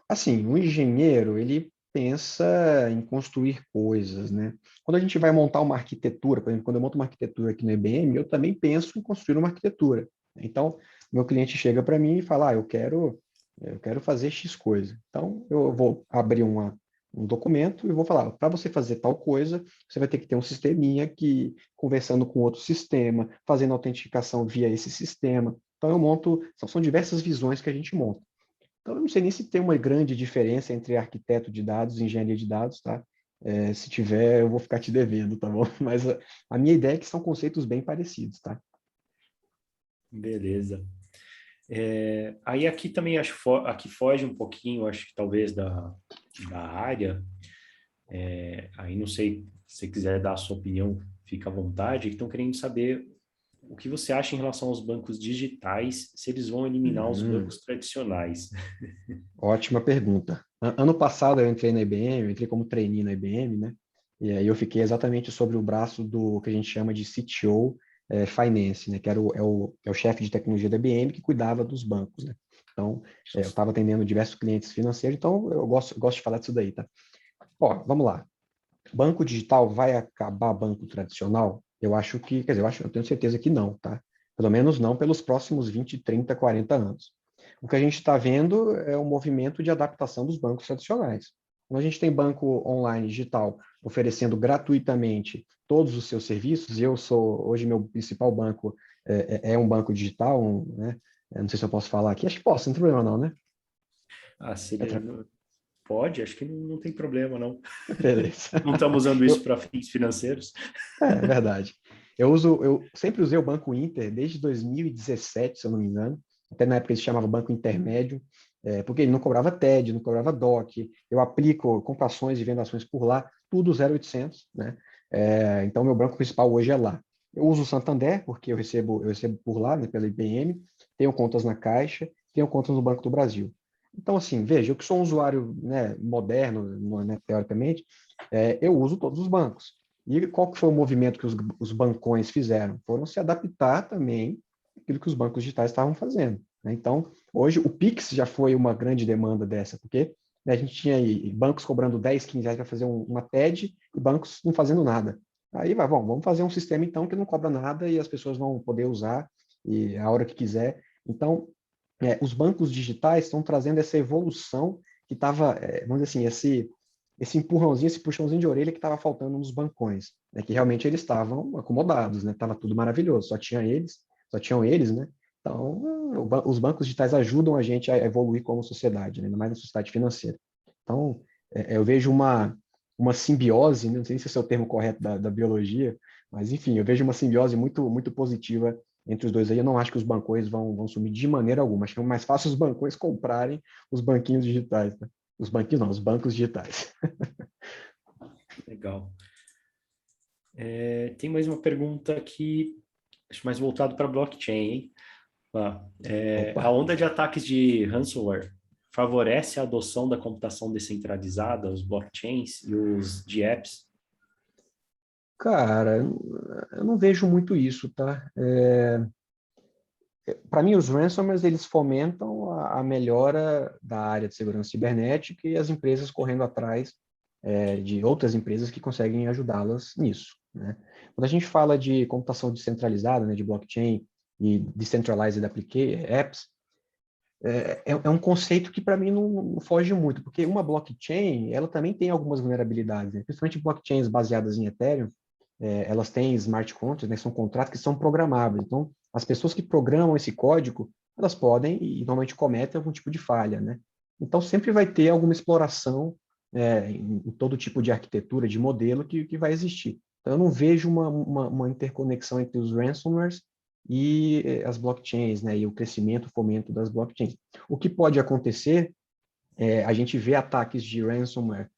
assim, o engenheiro, ele pensa em construir coisas, né? Quando a gente vai montar uma arquitetura, por exemplo, quando eu monto uma arquitetura aqui no IBM, eu também penso em construir uma arquitetura. Então, meu cliente chega para mim e fala, eu quero fazer X coisa. Então, eu vou abrir um documento e vou falar, para você fazer tal coisa, você vai ter que ter um sisteminha que, conversando com outro sistema, fazendo autenticação via esse sistema. Então, eu monto, são diversas visões que a gente monta. Então, eu não sei nem se tem uma grande diferença entre arquiteto de dados e engenharia de dados, tá? Se tiver, eu vou ficar te devendo, tá bom? Mas a minha ideia é que são conceitos bem parecidos, tá? Beleza. Aí aqui também aqui foge um pouquinho, acho que talvez da área. Aí não sei, se você quiser dar a sua opinião, fica à vontade. Estão querendo saber o que você acha em relação aos bancos digitais, se eles vão eliminar os bancos tradicionais. Ótima pergunta. Ano passado eu entrei na IBM, eu entrei como trainee na IBM, né? E aí eu fiquei exatamente sobre o braço do que a gente chama de CTO Finance, né? Que é o chefe de tecnologia da IBM que cuidava dos bancos, né? Então, eu estava atendendo diversos clientes financeiros, então eu gosto de falar disso daí, tá? Ó, vamos lá. Banco digital vai acabar banco tradicional? Eu acho que, quer dizer, eu tenho certeza que não, tá? Pelo menos não pelos próximos 20, 30, 40 anos. O que a gente está vendo é um movimento de adaptação dos bancos tradicionais. Quando a gente tem banco online digital oferecendo gratuitamente todos os seus serviços, e hoje meu principal banco é um banco digital, né? Não sei se eu posso falar aqui, acho que posso, não tem problema não, né? Pode, acho que não tem problema, não. Beleza. Não estamos usando isso para fins financeiros. É verdade. Eu sempre usei o Banco Inter desde 2017, se eu não me engano. Até na época ele se chamava Banco Intermédio, porque ele não cobrava TED, não cobrava DOC. Eu aplico comprações e vendações por lá, tudo 0,800, né? Então, meu banco principal hoje é lá. Eu uso o Santander, porque eu recebo por lá, né, pela IBM, tenho contas na Caixa, tenho contas no Banco do Brasil. Então, assim, veja, eu que sou um usuário, né, moderno, né, teoricamente, eu uso todos os bancos. E qual que foi o movimento que os bancões fizeram? Foram se adaptar também àquilo que os bancos digitais estavam fazendo, né? Então, hoje o Pix já foi uma grande demanda dessa, porque, né, a gente tinha aí bancos cobrando 10, 15 reais para fazer uma TED e bancos não fazendo nada. Aí vamos fazer um sistema então que não cobra nada e as pessoas vão poder usar e a hora que quiser. Então, os bancos digitais estão trazendo essa evolução que estava, vamos dizer assim, esse empurrãozinho, esse puxãozinho de orelha que estava faltando nos bancões, né? Que realmente eles estavam acomodados, né? Tava tudo maravilhoso, só tinham eles, né? Então, os bancos digitais ajudam a gente a evoluir como sociedade, né? Ainda mais na sociedade financeira. Então, eu vejo uma simbiose, né? Não sei se esse é o termo correto da biologia, mas enfim, eu vejo uma simbiose muito, muito positiva entre os dois aí. Eu não acho que os bancões vão sumir de maneira alguma. Acho que é mais fácil os bancões comprarem os banquinhos digitais, né? Os banquinhos não, os bancos digitais. Legal. Tem mais uma pergunta aqui, acho mais voltado para blockchain, hein? A Opa. onda de ataques de ransomware favorece a adoção da computação descentralizada, os blockchains e os DApps? Cara, eu não vejo muito isso, tá? Para mim, os ransomwares, eles fomentam a melhora da área de segurança cibernética e as empresas correndo atrás de outras empresas que conseguem ajudá-las nisso, né? Quando a gente fala de computação descentralizada, né, de blockchain e decentralized apps, é um conceito que para mim não foge muito, porque uma blockchain, ela também tem algumas vulnerabilidades, né? Principalmente blockchains baseadas em Ethereum, elas têm smart contracts, né? São contratos que são programáveis. Então, as pessoas que programam esse código, elas podem e normalmente cometem algum tipo de falha, né? Então, sempre vai ter alguma exploração em todo tipo de arquitetura, de modelo que vai existir. Então, eu não vejo uma interconexão entre os ransomwares e as blockchains, né? E o crescimento, o fomento das blockchains. O que pode acontecer a gente vê ataques de ransomware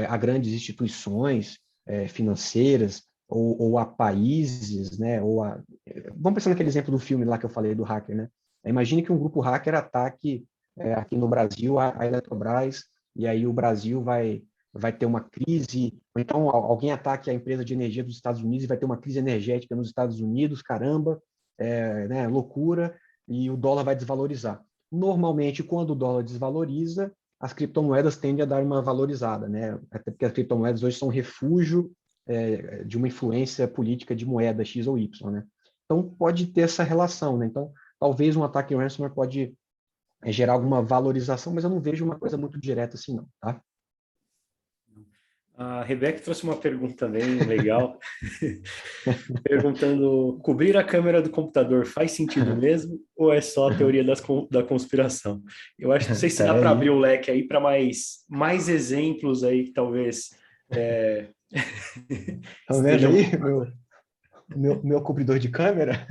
a grandes instituições financeiras ou a países, né? Vamos pensar naquele exemplo do filme lá que eu falei do hacker, né? Imagine que um grupo hacker ataque aqui no Brasil a Eletrobras e aí o Brasil vai ter uma crise, ou então alguém ataque a empresa de energia dos Estados Unidos e vai ter uma crise energética nos Estados Unidos, caramba, né? Loucura, e o dólar vai desvalorizar. Normalmente, quando o dólar desvaloriza, as criptomoedas tendem a dar uma valorizada, né? Até porque as criptomoedas hoje são refúgio de uma influência política de moeda X ou Y, né? Então, pode ter essa relação, né? Então, talvez um ataque ransomware pode gerar alguma valorização, mas eu não vejo uma coisa muito direta assim, não, tá? A Rebeca trouxe uma pergunta também legal, perguntando: cobrir a câmera do computador faz sentido mesmo ou é só a teoria da conspiração? Eu acho, não sei se dá para abrir Peraí, o leque aí para mais exemplos aí que talvez tá vendo estejam. aí meu cobridor de câmera?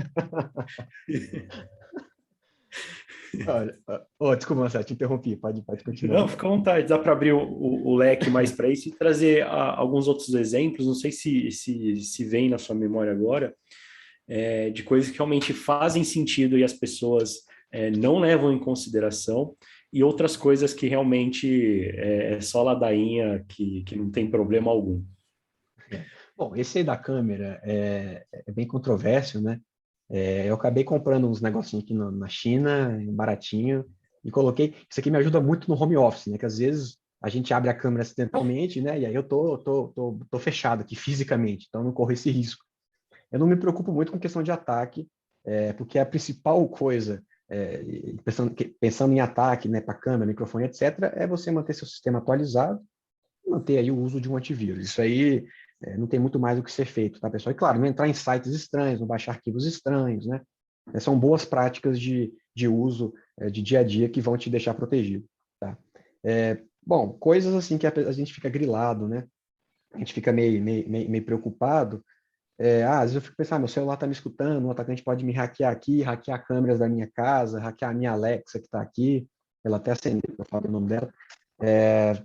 Olha, desculpa, Marcelo, te interrompi, pode continuar. Não, fica à vontade, dá para abrir o leque mais para isso e trazer alguns outros exemplos, não sei se vem na sua memória agora, de coisas que realmente fazem sentido e as pessoas não levam em consideração, e outras coisas que realmente é só ladainha, que não tem problema algum. Bom, esse aí da câmera é bem controverso, né? Eu acabei comprando uns negocinhos aqui na China, baratinho, e coloquei. Isso aqui me ajuda muito no home office, né? Que às vezes a gente abre a câmera acidentalmente, né? E aí eu tô fechado aqui fisicamente, então eu não corro esse risco. Eu não me preocupo muito com questão de ataque, porque a principal coisa, pensando em ataque, né, para câmera, microfone, etc., é você manter seu sistema atualizado, manter aí o uso de um antivírus. Isso aí não tem muito mais o que ser feito, tá, pessoal? E claro, não entrar em sites estranhos, não baixar arquivos estranhos, né? São boas práticas de uso de dia a dia que vão te deixar protegido, tá? Bom, coisas assim que a gente fica grilado, né? A gente fica meio preocupado. Às vezes eu fico pensando, meu celular está me escutando, um atacante pode me hackear aqui, hackear câmeras da minha casa, hackear a minha Alexa que está aqui, ela até acendeu, eu falo o nome dela.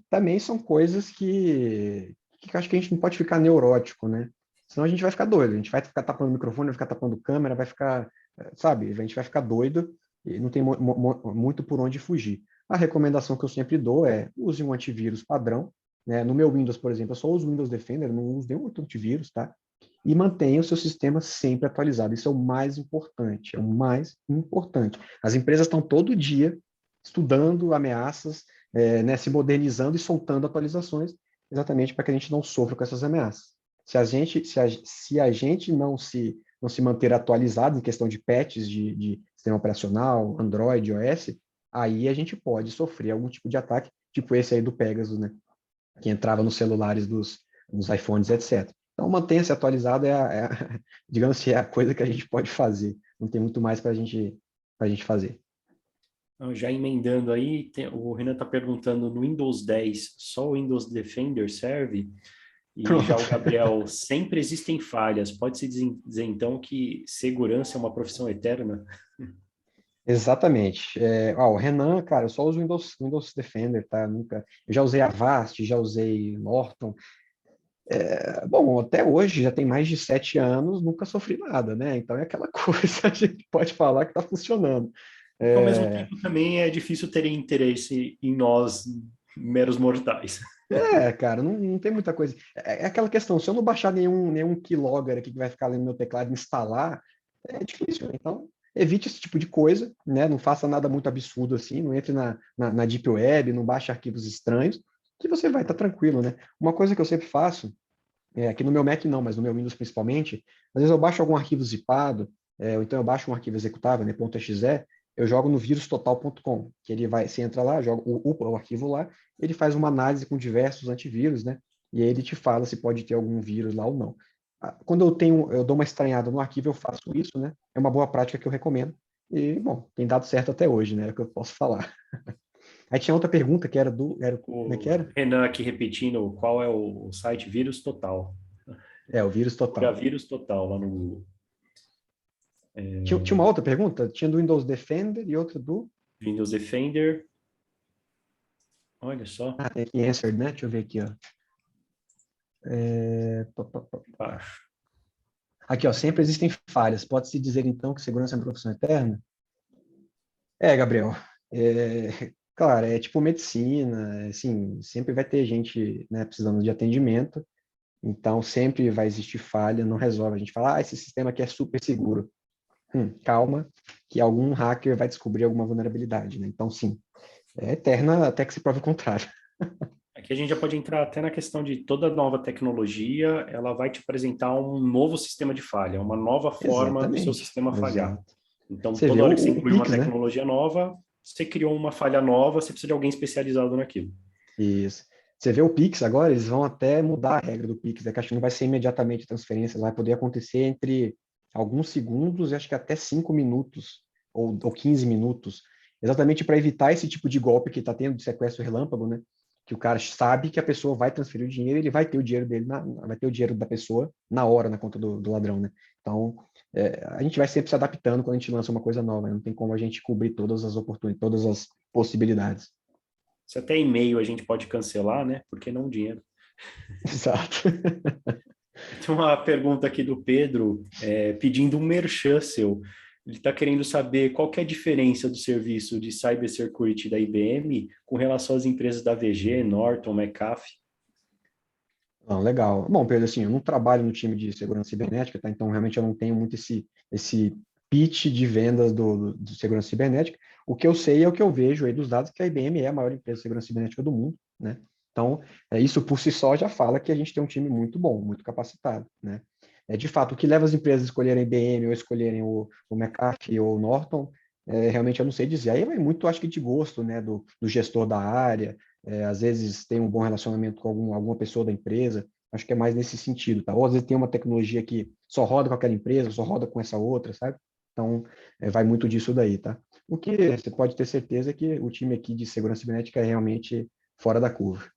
Também são coisas que acho que a gente não pode ficar neurótico, né? Senão a gente vai ficar doido, a gente vai ficar tapando o microfone, vai ficar tapando câmera, vai ficar, sabe, a gente vai ficar doido e não tem muito por onde fugir. A recomendação que eu sempre dou é use um antivírus padrão, né? No meu Windows, por exemplo, eu só uso o Windows Defender, não uso nenhum outro antivírus, tá? E mantenha o seu sistema sempre atualizado. Isso é o mais importante, é o mais importante. As empresas estão todo dia estudando ameaças, né, se modernizando e soltando atualizações, exatamente para que a gente não sofra com essas ameaças. Se a gente não se manter atualizado em questão de patches de sistema operacional, Android, iOS, aí a gente pode sofrer algum tipo de ataque, tipo esse aí do Pegasus, né, que entrava nos celulares dos iPhones, etc. Então, mantenha-se atualizado, digamos que é a coisa que a gente pode fazer. Não tem muito mais para a gente fazer. Já emendando aí, o Renan está perguntando, no Windows 10, só o Windows Defender serve? E já o Pronto. Gabriel, sempre existem falhas. Pode-se dizer, então, que segurança é uma profissão eterna? Exatamente. O Renan, cara, eu só uso Windows Defender, tá? Eu já usei Avast, já usei Norton. Bom, até hoje, já tem mais de 7 anos, nunca sofri nada, né? Então é aquela coisa, a gente pode falar que está funcionando. E ao mesmo É, tempo também é difícil ter interesse em nós, meros mortais. cara, não tem muita coisa. É aquela questão, se eu não baixar nenhum keylogger aqui que vai ficar ali no meu teclado e instalar, é difícil, né? Então, evite esse tipo de coisa, né? Não faça nada muito absurdo assim, não entre na Deep Web, não baixe arquivos estranhos, que você vai estar tranquilo, né? Uma coisa que eu sempre faço, aqui no meu Mac não, mas no meu Windows principalmente, às vezes eu baixo algum arquivo zipado, ou então eu baixo um arquivo executável, né, .exe, eu jogo no virustotal.com, que ele vai, você entra lá, joga o arquivo lá, ele faz uma análise com diversos antivírus, né, e aí ele te fala se pode ter algum vírus lá ou não. Quando eu dou uma estranhada no arquivo, eu faço isso, né, é uma boa prática que eu recomendo, e, bom, tem dado certo até hoje, né, é o que eu posso falar. Aí tinha outra pergunta que como é que O era? Renan aqui repetindo, qual é o site Vírus Total? O vírus Procura total. Vírus Total lá no Google. Tinha uma outra pergunta? Tinha do Windows Defender e outra do... Windows Defender. Olha só, Tem aqui Answered, né? Deixa eu ver aqui, ó. embaixo. Aqui, ó, sempre existem falhas. Pode-se dizer, então, que segurança é uma profissão eterna? Gabriel, claro, é tipo medicina, assim, sempre vai ter gente, né, precisando de atendimento, então sempre vai existir falha, não resolve. A gente fala, esse sistema aqui é super seguro. Calma, que algum hacker vai descobrir alguma vulnerabilidade, né? Então, sim, é eterna até que se prove o contrário. Aqui a gente já pode entrar até na questão de toda nova tecnologia, ela vai te apresentar um novo sistema de falha, uma nova forma do seu Exatamente, sistema falhar. exato. Então, Você vê toda hora que você o inclui uma Pix, né? tecnologia nova, você criou uma falha nova, você precisa de alguém especializado naquilo. Isso. Você vê o Pix agora, eles vão até mudar a regra do Pix, né? Que acho que não vai ser imediatamente a transferência, vai poder acontecer entre alguns segundos e acho que até 5 minutos ou 15 minutos, exatamente para evitar esse tipo de golpe que está tendo de sequestro relâmpago, né? Que o cara sabe que a pessoa vai transferir o dinheiro, ele vai ter o dinheiro dele, vai ter o dinheiro da pessoa na hora na conta do ladrão, né? Então, a gente vai sempre se adaptando quando a gente lança uma coisa nova, né? Não tem como a gente cobrir todas as oportunidades, todas as possibilidades. Se até e-mail a gente pode cancelar, né? Por que não dinheiro? Exato. Tem uma pergunta aqui do Pedro, pedindo um merchan seu. Ele está querendo saber qual que é a diferença do serviço de cybersecurity da IBM com relação às empresas da VG, Norton, McAfee. Não, legal. Bom, Pedro, assim, eu não trabalho no time de segurança cibernética, tá? Então, realmente, eu não tenho muito esse pitch de vendas do segurança cibernética. O que eu sei é o que eu vejo aí dos dados, que a IBM é a maior empresa de segurança cibernética do mundo, né? Então, isso por si só já fala que a gente tem um time muito bom, muito capacitado, né? De fato, o que leva as empresas a escolherem a IBM ou escolherem o McAfee ou o Norton, realmente eu não sei dizer. Aí vai muito, acho que, de gosto, né, do gestor da área, às vezes tem um bom relacionamento com alguma pessoa da empresa, acho que é mais nesse sentido, tá? Ou às vezes tem uma tecnologia que só roda com aquela empresa, só roda com essa outra, sabe? Então, vai muito disso daí, tá? O que você pode ter certeza é que o time aqui de segurança cibernética é realmente fora da curva.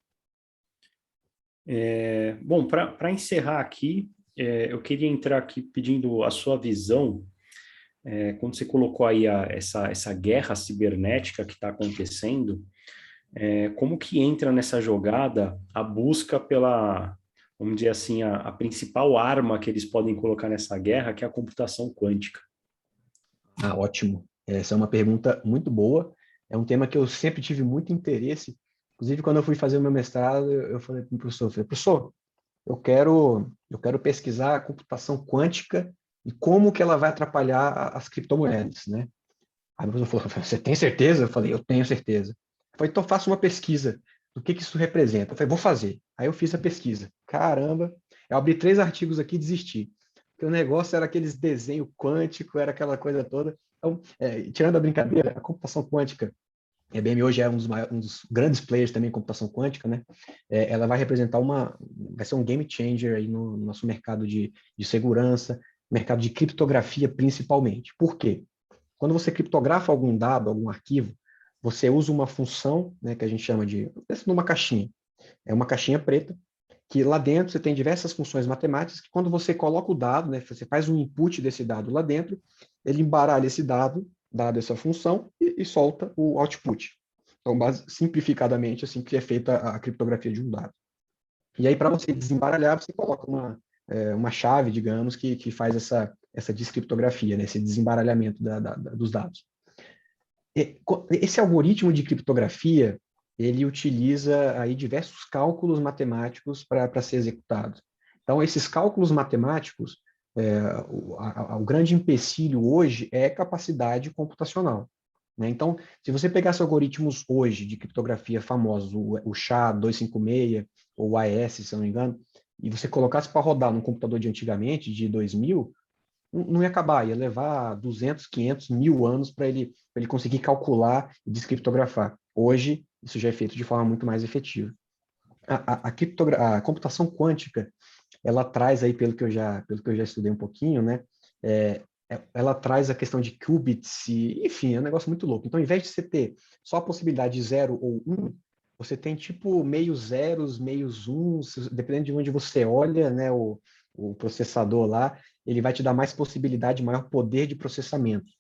Bom, para encerrar aqui, eu queria entrar aqui pedindo a sua visão, quando você colocou aí essa guerra cibernética que está acontecendo, como que entra nessa jogada a busca pela, vamos dizer assim, a principal arma que eles podem colocar nessa guerra, que é a computação quântica? Ah, ótimo. Essa é uma pergunta muito boa. É um tema que eu sempre tive muito interesse. Inclusive, quando eu fui fazer o meu mestrado, eu falei para o professor, professor, eu quero pesquisar a computação quântica e como que ela vai atrapalhar as criptomoedas, né? Aí o professor falou, você tem certeza? Eu falei, eu tenho certeza. Eu falei, então faça uma pesquisa do que isso representa. Eu falei, vou fazer. Aí eu fiz a pesquisa. Caramba, eu abri 3 artigos aqui e desisti. Porque o negócio era aqueles desenho quântico, era aquela coisa toda. Então, tirando a brincadeira, a computação quântica, a IBM hoje é um dos grandes players também em computação quântica, né? Ela vai representar vai ser um game changer aí no nosso mercado de segurança, mercado de criptografia principalmente. Por quê? Quando você criptografa algum dado, algum arquivo, você usa uma função, né, que a gente chama de, pensa numa caixinha. É uma caixinha preta, que lá dentro você tem diversas funções matemáticas, que quando você coloca o dado, né, você faz um input desse dado lá dentro, ele embaralha esse dado, dado essa função, e solta o output. Então, simplificadamente, assim que é feita a criptografia de um dado. E aí, para você desembaralhar, você coloca uma chave, digamos, que faz essa descriptografia, né, esse desembaralhamento dos dados. Esse algoritmo de criptografia, ele utiliza aí diversos cálculos matemáticos para ser executado. Então, esses cálculos matemáticos, o grande empecilho hoje é capacidade computacional, né? Então, se você pegasse algoritmos hoje de criptografia famosos, o SHA-256 ou o AES, se eu não me engano, e você colocasse para rodar num computador de antigamente, de 2000, não ia acabar, ia levar 200, 500, 1000 anos para ele conseguir calcular e descriptografar. Hoje, isso já é feito de forma muito mais efetiva. A computação quântica, ela traz aí, pelo que eu já estudei um pouquinho, né, ela traz a questão de qubits, enfim, é um negócio muito louco. Então, ao invés de você ter só a possibilidade de 0 ou 1, você tem tipo meios zeros, meios uns, dependendo de onde você olha, né, o processador lá, ele vai te dar mais possibilidade, maior poder de processamento.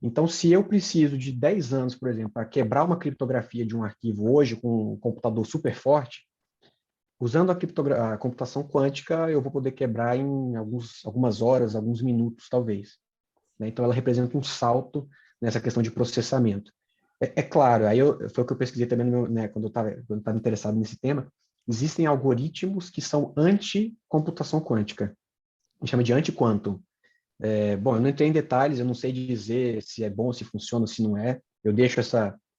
Então, se eu preciso de 10 anos, por exemplo, para quebrar uma criptografia de um arquivo hoje com um computador super forte, usando a computação quântica, eu vou poder quebrar em algumas horas, alguns minutos, talvez, né? Então, ela representa um salto nessa questão de processamento. É claro, aí foi o que eu pesquisei também né, quando eu estava interessado nesse tema, existem algoritmos que são anti-computação quântica. A gente chama de anti-quantum. Bom, eu não entrei em detalhes, eu não sei dizer se é bom, se funciona, se não é. Eu deixo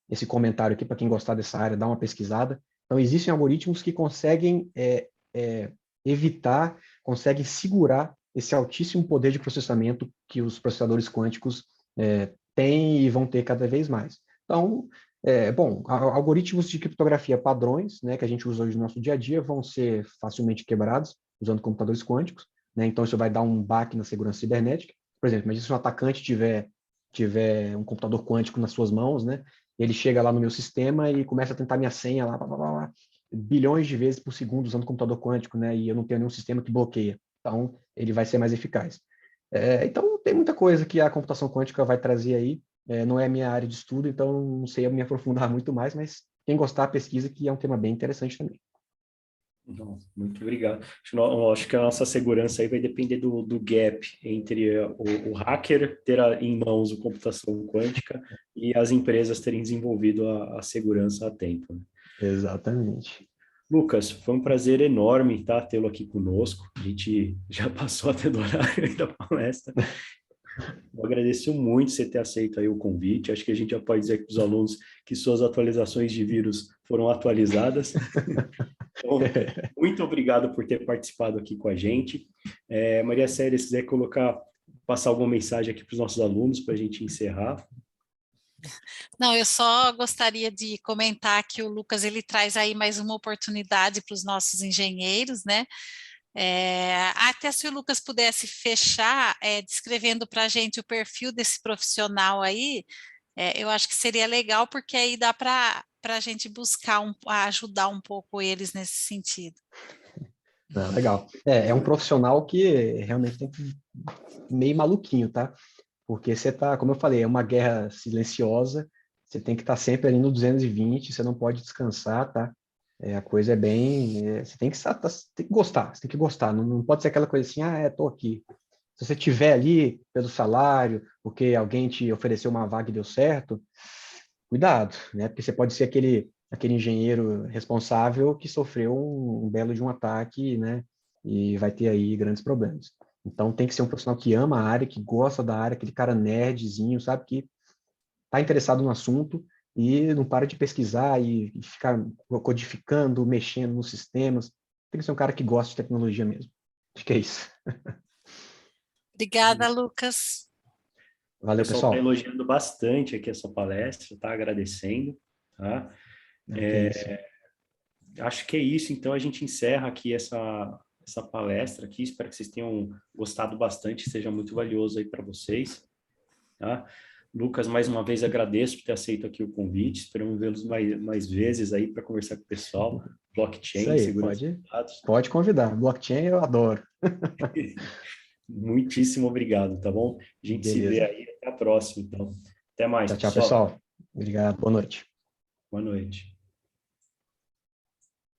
esse comentário aqui para quem gostar dessa área, dar uma pesquisada. Então, existem algoritmos que conseguem evitar, conseguem segurar esse altíssimo poder de processamento que os processadores quânticos têm e vão ter cada vez mais. Então, algoritmos de criptografia padrões, né, que a gente usa hoje no nosso dia a dia, vão ser facilmente quebrados usando computadores quânticos, né, então isso vai dar um baque na segurança cibernética. Por exemplo, imagina se um atacante tiver um computador quântico nas suas mãos, né, ele chega lá no meu sistema e começa a tentar minha senha lá, bilhões de vezes por segundo usando computador quântico, né, e eu não tenho nenhum sistema que bloqueia. Então, ele vai ser mais eficaz. Então, tem muita coisa que a computação quântica vai trazer aí. Não é a minha área de estudo, então não sei me aprofundar muito mais, mas quem gostar, pesquisa, que é um tema bem interessante também. Não, muito obrigado. Acho que a nossa segurança aí vai depender do gap entre o hacker ter em mãos a computação quântica e as empresas terem desenvolvido a segurança a tempo, né? Exatamente. Lucas, foi um prazer enorme, tá, tê-lo aqui conosco. A gente já passou até do horário da palestra. Eu agradeço muito você ter aceito aí o convite. Acho que a gente já pode dizer para os alunos que suas atualizações de vírus foram atualizadas. Então, muito obrigado por ter participado aqui com a gente. Maria Célia, se quiser passar alguma mensagem aqui para os nossos alunos para a gente encerrar. Não, eu só gostaria de comentar que o Lucas ele traz aí mais uma oportunidade para os nossos engenheiros, né? Até se o Lucas pudesse fechar descrevendo para a gente o perfil desse profissional aí, eu acho que seria legal, porque aí dá para a gente buscar ajudar um pouco eles nesse sentido. Legal. É um profissional que realmente tem que meio maluquinho, tá? Porque você tá, como eu falei, é uma guerra silenciosa, você tem que estar sempre ali no 220, você não pode descansar, tá? A coisa é bem... você tem que gostar, você tem que gostar, não pode ser aquela coisa assim, tô aqui. Se você estiver ali pelo salário, porque alguém te ofereceu uma vaga e deu certo, cuidado, né? Porque você pode ser aquele engenheiro responsável que sofreu um belo de um ataque, né? E vai ter aí grandes problemas. Então tem que ser um profissional que ama a área, que gosta da área, aquele cara nerdzinho, sabe? Que está interessado no assunto e não para de pesquisar e ficar codificando, mexendo nos sistemas. Tem que ser um cara que gosta de tecnologia mesmo. Acho que é isso. Obrigada, Lucas. Valeu, O pessoal está pessoal. elogiando bastante aqui a sua palestra, está agradecendo, tá? Acho que é isso, então a gente encerra aqui essa palestra aqui, espero que vocês tenham gostado bastante, seja muito valioso aí para vocês, tá? Lucas, mais uma vez agradeço por ter aceito aqui o convite, esperamos vê-los mais vezes aí para conversar com o pessoal, blockchain, Isso aí, segurança de dados. pode convidar, blockchain eu adoro. Muitíssimo obrigado, tá bom? A gente se vê Beleza. aí, até a próxima, então. Até mais, Tchau, pessoal. pessoal. Obrigado, boa noite. Boa noite.